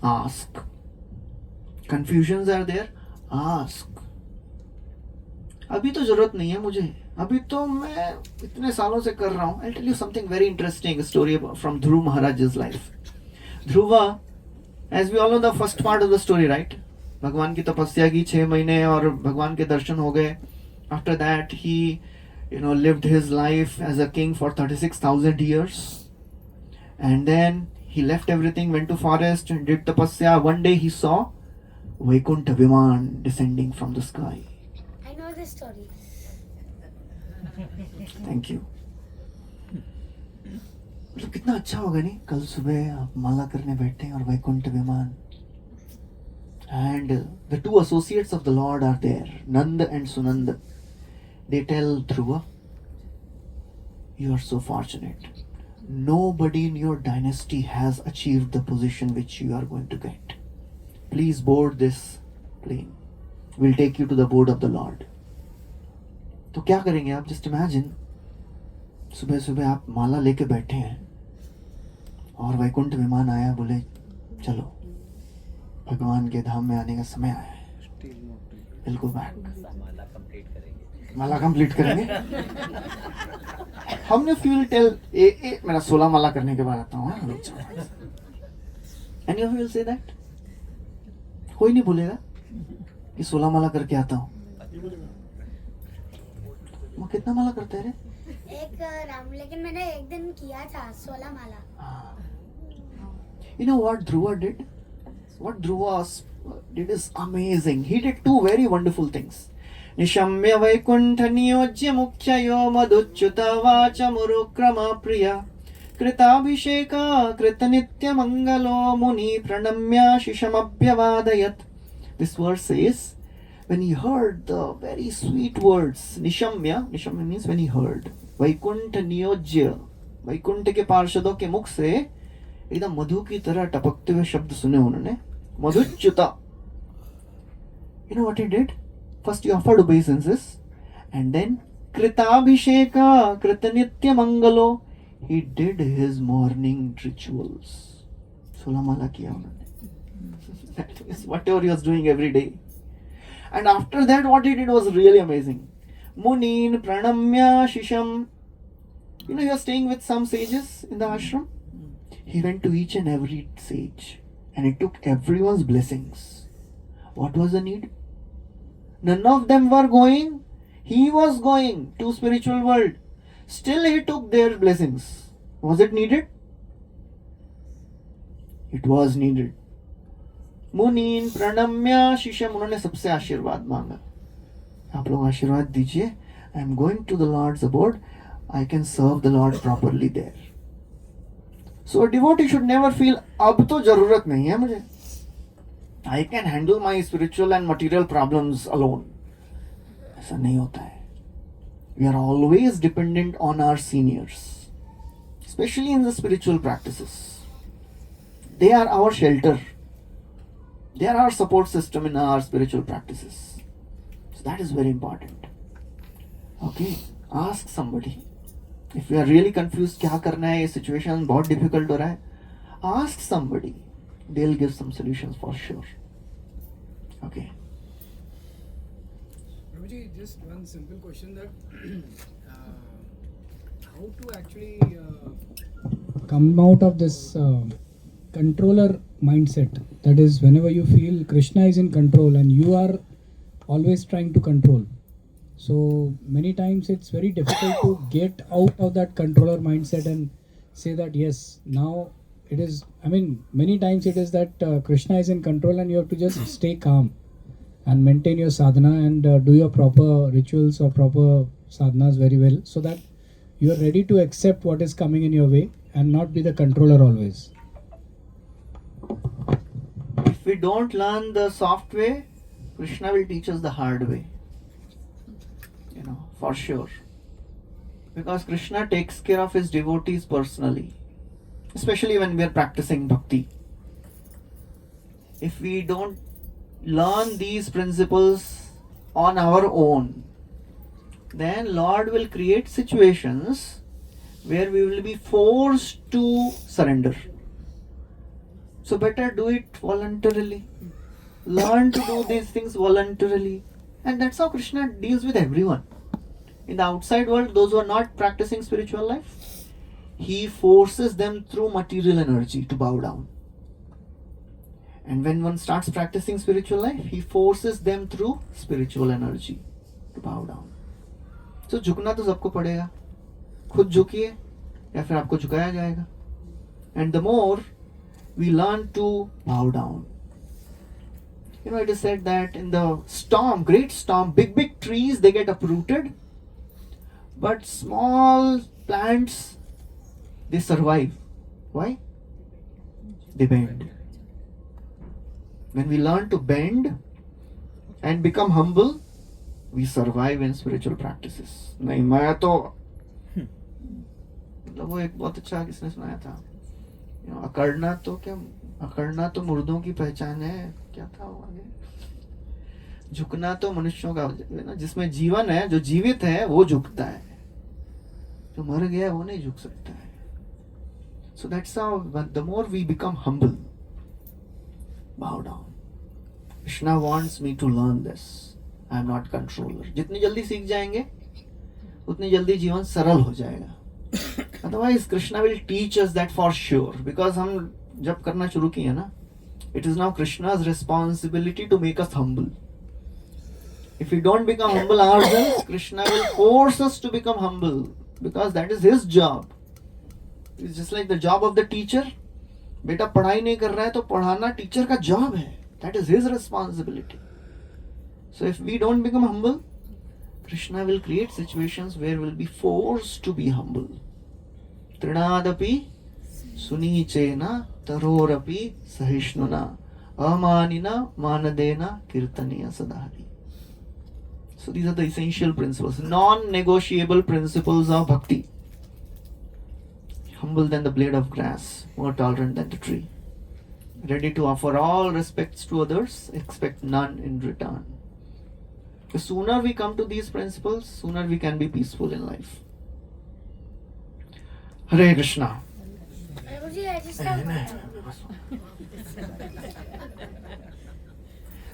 Ask. Confusions are there, ask. अभी तो जरूरत नहीं है मुझे, अभी तो मैं इतने सालों से कर रहा हूँ. I'll tell you something very interesting, a story from Dhruva Maharaj's life. Dhruva, as we all know the first part of the story, right? भगवान की तपस्या की 6 महीने और भगवान के दर्शन हो गए. After that he lived his life as a king for 36,000 years. And then he left everything, went to forest and did tapasya. One day he saw Vaikuntha Viman descending from the sky.
I know this story.
Thank you. मतलब कितना अच्छा होगा नहीं, कल सुबह आप माला करने बैठे हैं और वैकुंठ विमान. And the two associates of the Lord are there, Nanda and Sunanda. They tell Dhruva, you are so fortunate. Nobody in your dynasty has achieved the position which you are going to get. Please board this plane. We'll take you to the board of the Lord. तो क्या करेंगे आप? Just imagine, सुबह सुबह आप माला लेके बैठे हैं और वैकुंठ विमान आया, बोले चलो भगवान के धाम में आने का समय आया है. बिल्कुल बैक. माला कंप्लीट करेंगे. हमने फ्यूल टेल मेरा 16 माला करने के बाद आता हूँ. Any of you will say that? कोई नहीं बोलेगा कि 16 माला करके आता हूँ. वो कितना माला करते हैं रे?
एक राम, लेकिन मैंने एक दिन किया था 16 माला.
You know what Dhruva did? What Dhruva did is amazing. He did two very wonderful things. Nishamya Vaikuntha Niyojya Mukhyayo Madhuchyuta Vacha Murukrama Priya Kritabhisheka Kritanitya Mangalo Muni Pranamya Shishamabhyavadayat. This verse says, when he heard the very sweet words, Nishamya means when he heard, Vaikuntha Niyojya, Vaikuntha के पार्षदों के मुख से एकदम मधु की तरह टपकते हुए शब्द सुने उन्होंने, मधुच्युता. You know what he did? First he offered obeisances, and then Kritabhisheka Kritanitya Mangalo, he did his morning rituals. 16 माला किया उन्होंने. That is whatever he was doing every day. And after that, what he did was really amazing. Munin Pranamya Shisham. He was staying with some sages in the ashram. He went to each and every sage and he took everyone's blessings. What was the need? None of them were going. He was going to spiritual world. Still he took their blessings. Was it needed? It was needed. मुनीन प्रणम्य शिष्यम, उन्होंने सबसे आशीर्वाद मांगा. आप लोग आशीर्वाद दीजिए. I am going to the Lord's abode. I can serve the Lord properly there. So a devotee should never feel अब तो जरूरत नहीं है मुझे. I can handle my spiritual and material problems alone. ऐसा नहीं होता है. We are always dependent on our seniors, especially in the spiritual practices. They are our shelter. They are our support system in our spiritual practices. So that is very important. Okay, ask somebody. If you are really confused, क्या करना है, ये situation बहुत difficult हो रहा है, ask somebody. They'll give some solutions for sure. Okay.
Prabhuji, just one simple question that how to actually come out of this controller mindset. That is, whenever you feel Krishna is in control and you are always trying to control. So many times it's very difficult to get out of that controller mindset and say that yes, now it is, I mean, many times it is that Krishna is in control and you have to just stay calm and maintain your sadhana and do your proper rituals or proper sadhanas very well, so that you are ready to accept what is coming in your way and not be the controller always.
If we don't learn the soft way, Krishna will teach us the hard way. You know, for sure. Because Krishna takes care of his devotees personally, especially when we are practicing bhakti. If we don't learn these principles on our own, then Lord will create situations where we will be forced to surrender. So better do it voluntarily. Learn to do these things voluntarily. And that's how Krishna deals with everyone. In the outside world, those who are not practicing spiritual life, he forces them through material energy to bow down. And when one starts practicing spiritual life, he forces them through spiritual energy to bow down. So झुकना तो सबको पड़ेगा. खुद झुकिए या फिर आपको झुकाया जाएगा. And the more we learn to bow down. You know, it is said that in the storm, great storm, big trees, they get uprooted. But small plants, they survive. Why? They bend. When we learn to bend and become humble, we survive in spiritual practices. नहीं, मैं तो मतलब वो एक बहुत अच्छा किसने सुनाया था, अकड़ना तो मुर्दों की पहचान है. क्या था वो आगे? झुकना तो मनुष्यों का, जिसमें जीवन है, जो जीवित है वो झुकता है, जो मर गया है वो नहीं झुक सकता है. So that's how the more we become humble, bow down. Krishna wants me to learn this. I am not controller. जितनी जल्दी सीख जाएंगे उतनी जल्दी जीवन सरल हो जाएगा. Otherwise Krishna will teach us that for sure, because हम जब करना शुरू किए ना, it is now Krishna's responsibility to make us humble. If we don't become humble ourselves, Krishna will force us to become humble, because that is his job. It's just like the job of the teacher. बेटा पढ़ाई नहीं कर रहा है तो पढ़ाना teacher का job है. That is his responsibility. So if we don't become humble, Krishna will create situations where we'll be forced to be humble. Trinadapi sunichena tarorapi sahishnuna amanina manadena kirtaniya sadhari. So these are the essential principles, non-negotiable principles of bhakti. Humble than the blade of grass, more tolerant than the tree. Ready to offer all respects to others, expect none in return. The sooner we come to these principles, sooner we can be peaceful in life. Hare Krishna.
Prabhuji, I just have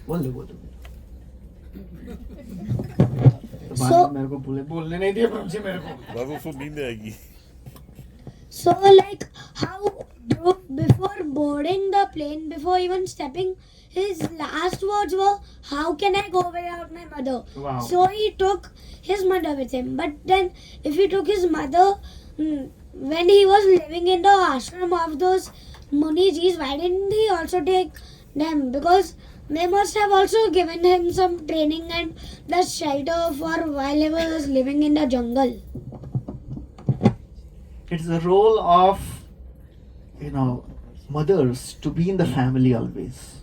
बोलो.
So-
मेरे को बोलने नहीं दिया प्रभु जी मेरे को.
बाबू को नींद आएगी.
So like how Dhruv, before boarding the plane, before even stepping, his last words were, how can I go without my mother?
Wow.
So he took his mother with him. But then if he took his mother, when he was living in the ashram of those Munijis, why didn't he also take them? Because they must have also given him some training and the shelter for while he was living in the jungle.
It's the role of, mothers to be in the family always.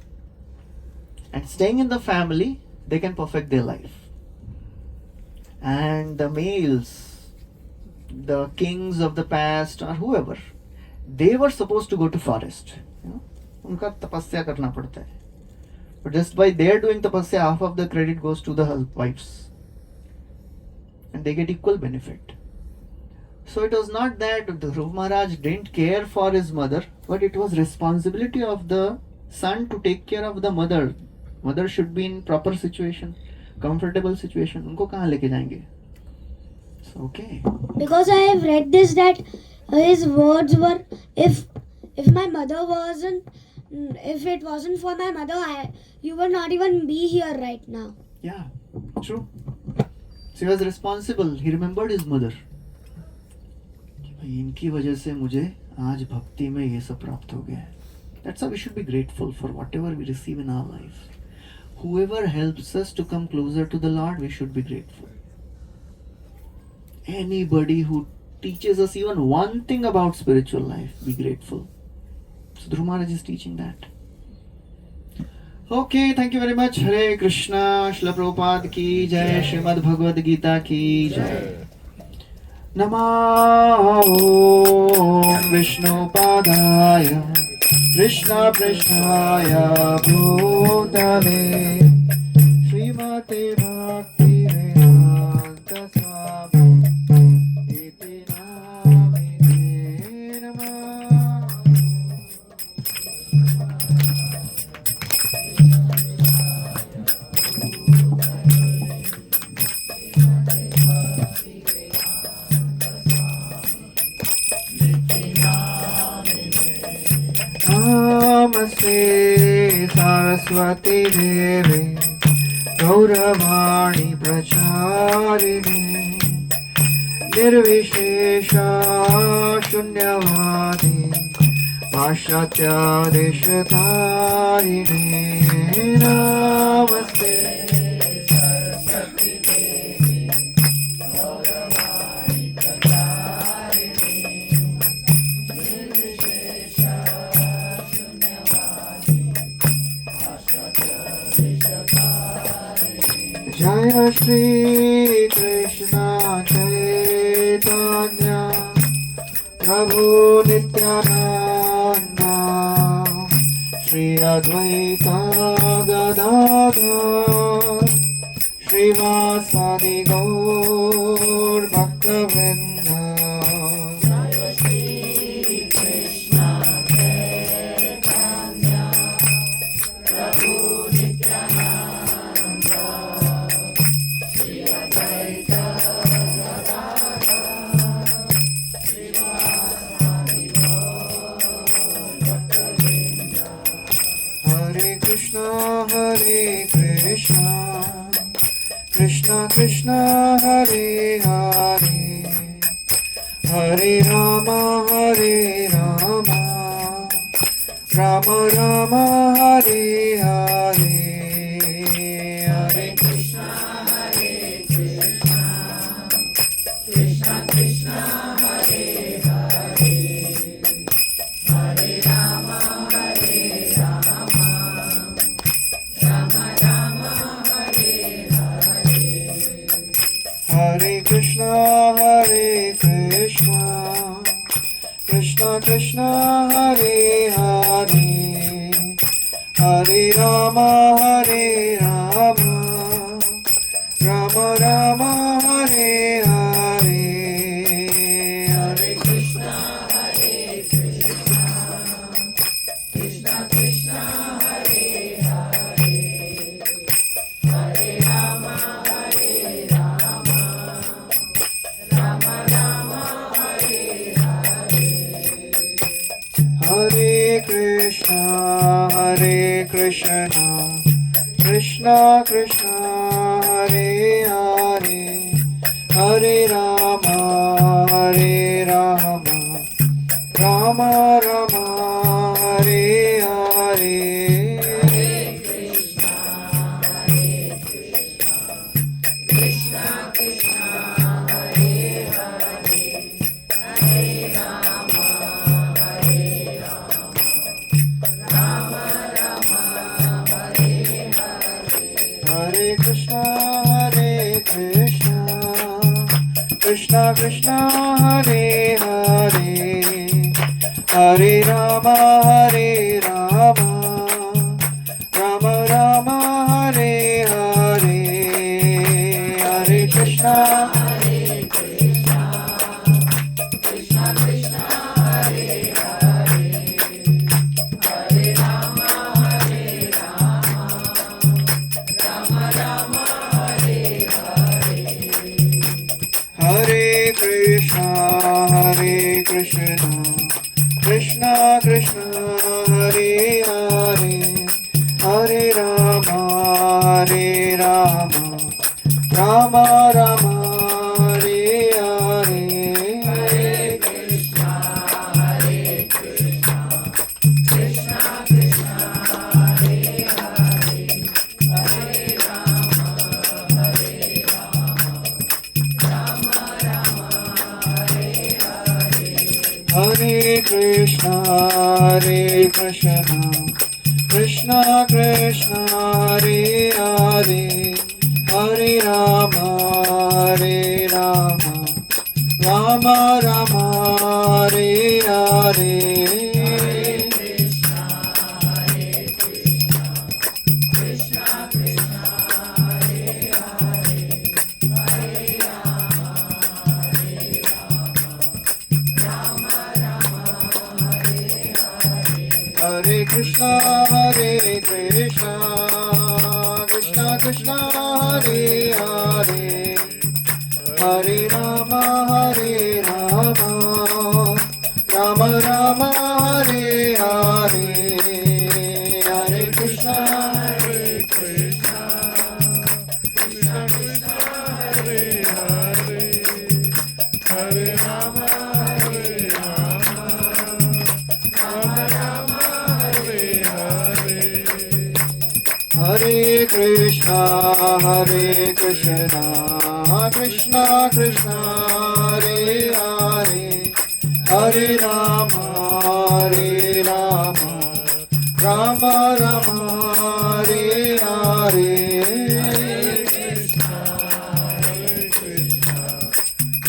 And staying in the family, they can perfect their life. And the males, the kings of the past or whoever, they were supposed to go to forest. उनका तपस्या करना पड़ता है. But just by their doing tapasya, half of the credit goes to the wives. And they get equal benefit. So it was not that Dhruv Maharaj didn't care for his mother, but it was responsibility of the son to take care of the mother. Mother should be in proper situation, comfortable situation. उनको कहाँ लेके जाएंगे? So okay.
Because I have read this that his words were, if if my mother wasn't, if it wasn't for my mother, you would not even be here right now.
Yeah, true. So he was responsible. He remembered his mother. इनकी वजह से मुझे आज भक्ति में ये सब प्राप्त हो गया है. That's how we should be grateful for whatever we receive in our life. Whoever helps us to come closer to the Lord, we should be grateful. Anybody who teaches us even one thing about spiritual life, be grateful. So Dhruv Maharaj is teaching that. Okay, thank you very much. Hare Krishna, Srila Prabhupada ki jai, Srimad Bhagavad Gita ki jai. Namo Vishnu Padaya Krishna Prishnaya Bhutale Srimate Bhakti Vedanta Swami Iti Namine Namah. Namaste Saraswati Devi Gauravani Pracharini Nirvishesha Shunyavadi Pashatya Deshatharini. Namaste Saraswati Devi Gauravani Pracharini Nirvishesha Jaya Shri Krishna Chaitanya Prabhu Nityananda Shri Advaita Gadadhar Srivasadi Gaur Bhaktavrinda. Jaya Shri Krishna Chaitanya Prabhu Nityananda Shri Advaita Gadadhar Srivasadi Gaur Bhaktavrinda. Hare Krishna Krishna Krishna Hare Hare Hare Rama Rama Rama Hare Hare. Hare Krishna Krishna Krishna Hare Hare Hare Rama Rama Rama Hare Hare. Hare Krishna Krishna Krishna Hare Hare Hare Rama Rama Rama Hare Hare. Hare Krishna Krishna Krishna Hare Hare Hare Rama Rama Rama Hare Hare. Hare Krishna Krishna Krishna Hare Hare Hare Rama Rama Rama Hare Hare. Hare Krishna Krishna Krishna Hare Hare Hare Rama Rama Rama Hare Hare. Hare Krishna Krishna Krishna Hare Hare Hare Rama Rama Rama Hare Hare. Hare Krishna Krishna Krishna Hare Hare Hare Rama Rama Rama Hare Hare. Hare Krishna Krishna Krishna Hare Hare Hare Rama Hare Rama Rama Rama Hare Hare Hare Krishna Hare Krishna Krishna Krishna Hare Hare Hare Rama Hare Rama Rama Rama Hare Hare Hare Krishna Hare Krishna Krishna Krishna Hare Hare Hare Rama Hare Rama Rama Rama Hare Hare Krishna Hare Krishna Krishna Krishna Hare Hare Hare Rama Hare Rama Rama Rama Hare Hare Hare Krishna Hare Krishna Krishna Krishna Hare Hare Hare Rama Hare Rama Rama Rama Hare Hare Hare Krishna Hare Krishna Krishna Krishna Hare Hare Hare Rama Hare Rama Rama Rama Hare Hare Hare Krishna Hare Krishna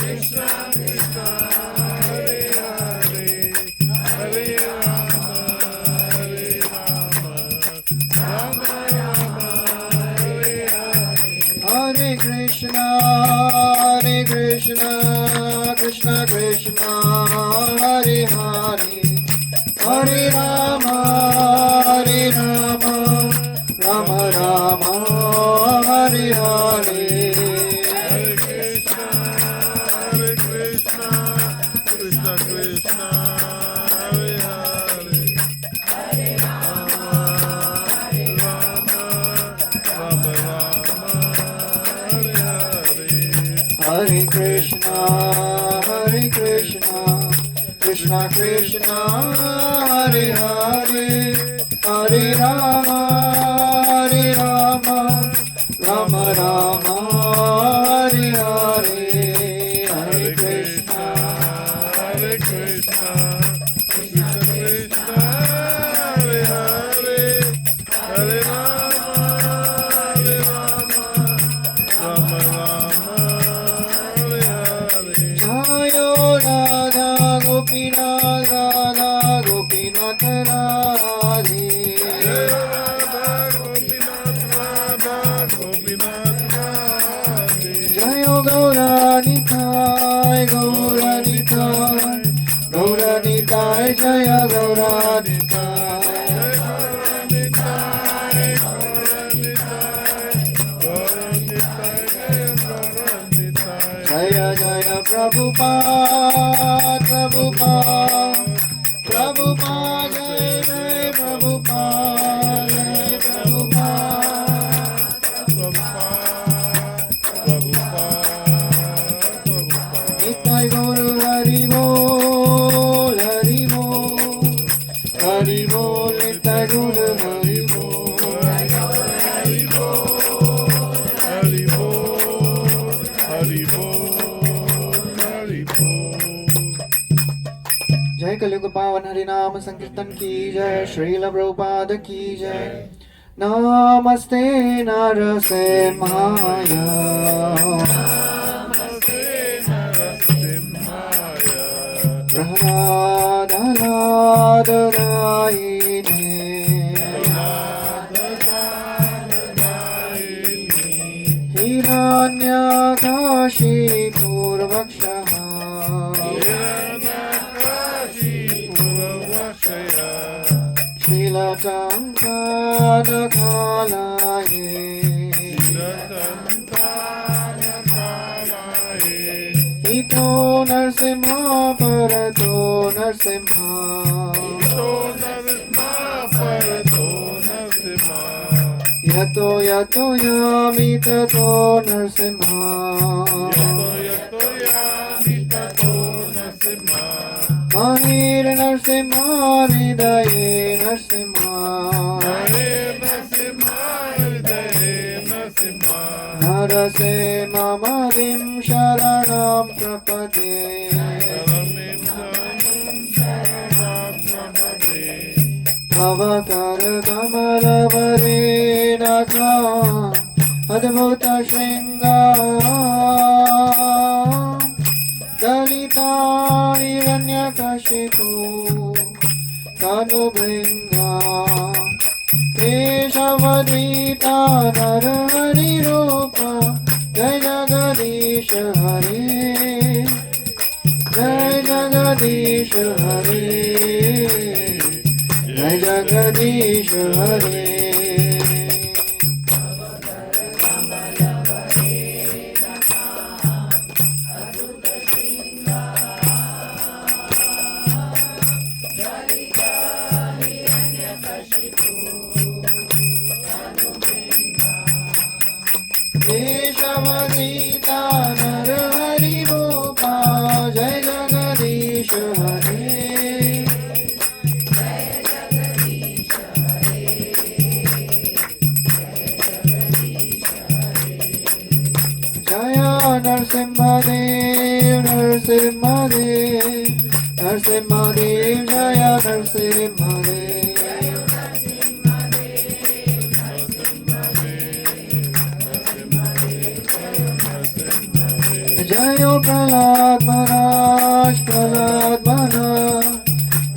Krishna Krishna Hare Hare Hare Rama Hare Rama Rama Rama Hare Hare Hare Krishna Hare Krishna Krishna Krishna Hare Hare Hare Rama Hare Rama Rama Rama Hare Hare Hare Krishna Krishna Krishna Hare Hare Hare Rama Hare Rama Rama Rama Hare Hare Hare Krishna Krishna Krishna Hare Hare Hare Rama Hare Rama Rama Rama Hare Hare Hare Krishna Krishna Krishna Hare Hare Hare Rama Hare Rama Rama Rama Hare Hare Hare Krishna Krishna Krishna Hare Hare Hare Rama Hare Rama Rama Rama Hare Hare Jayo Radha Gopinath Radha Gopinath Radhe Jayo Radha Gopinath Radha Gopinath Radhe Jayo Gauranitai Gauranitai Gauranitai Jaya Gauranitai Jaya Jaya Prabhupada Prabhupada Prabhupada Jai Jai Prabhupada Jai Prabhupada Nitai Guru Hari Bol Hari Bol Hari Bol Nitai Guru Hari Bol Hari Bol Hari Bol Hari Bol Hari Bol जय कलयुग पावन हरि नाम संकीर्तन की जय श्रील प्रभुपाद की जय नमस्ते नरसिंहाय प्रह्लादनादनायिने हिरण्यकाशीपूर्वक्षः शीलचङ्कानकालाये हितो नरसिंह परतो नरसिम्हा
तो नरसिम्हा परतो नरसिम्हा
यतो यतो यामि ततो नरसिम्हा
यतो यामि ततो नरसिम्हा
हरिर् नरसिम्हा हृदये नरसिम्हा
हरे नरसिम्हा हृदये नरसिम्हा
नरसिंहमदिं शरणं प्रपद्ये तव करकमलवरेणका अद्भुतशृङ्गा दलिता हिरण्यकशिपु तनुभृङ्गा केशवद्वीता नरहरिरूपा जय जगदीश हरे जय जगदीश हरे जय जगदीश हरे केशवदीता नरहरिरूपा जय जगदीश हरे जय नरसिंहदेव नरसिंहदेव नरसिंहदेव जय नरसिंहदेव जय प्रहलाद महाराज प्रहलाद महाराज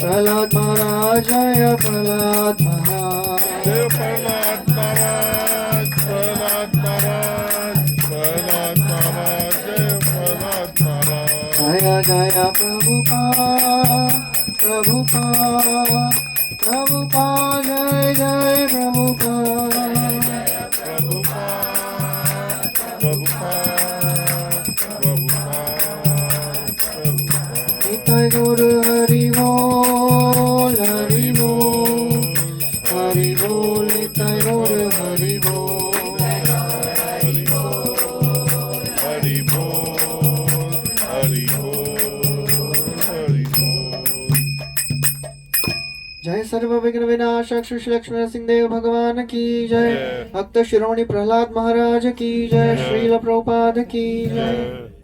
प्रहलाद महाराज जय प्रहलाद महाराज
जय प्रहलाद महाराज प्रहलाद महाराज प्रहलाद महाराज जय प्रहलाद महाराज
जय जय प्रभुपाद प्रभुपाद प्रभुपाद जय जय प्रभुपाद निताय गौर हरि बोल हरि बोल हरि बोल निताय गौर हरि बोल
हरि बोल हरि बोल हरि बोल
जय सर्व विघ्न विनाशक श्री लक्ष्मी नरसिंह देव भगवान की जय। भक्त शिरोमणि प्रहलाद महाराज की जय। श्रील प्रभुपाद की जय।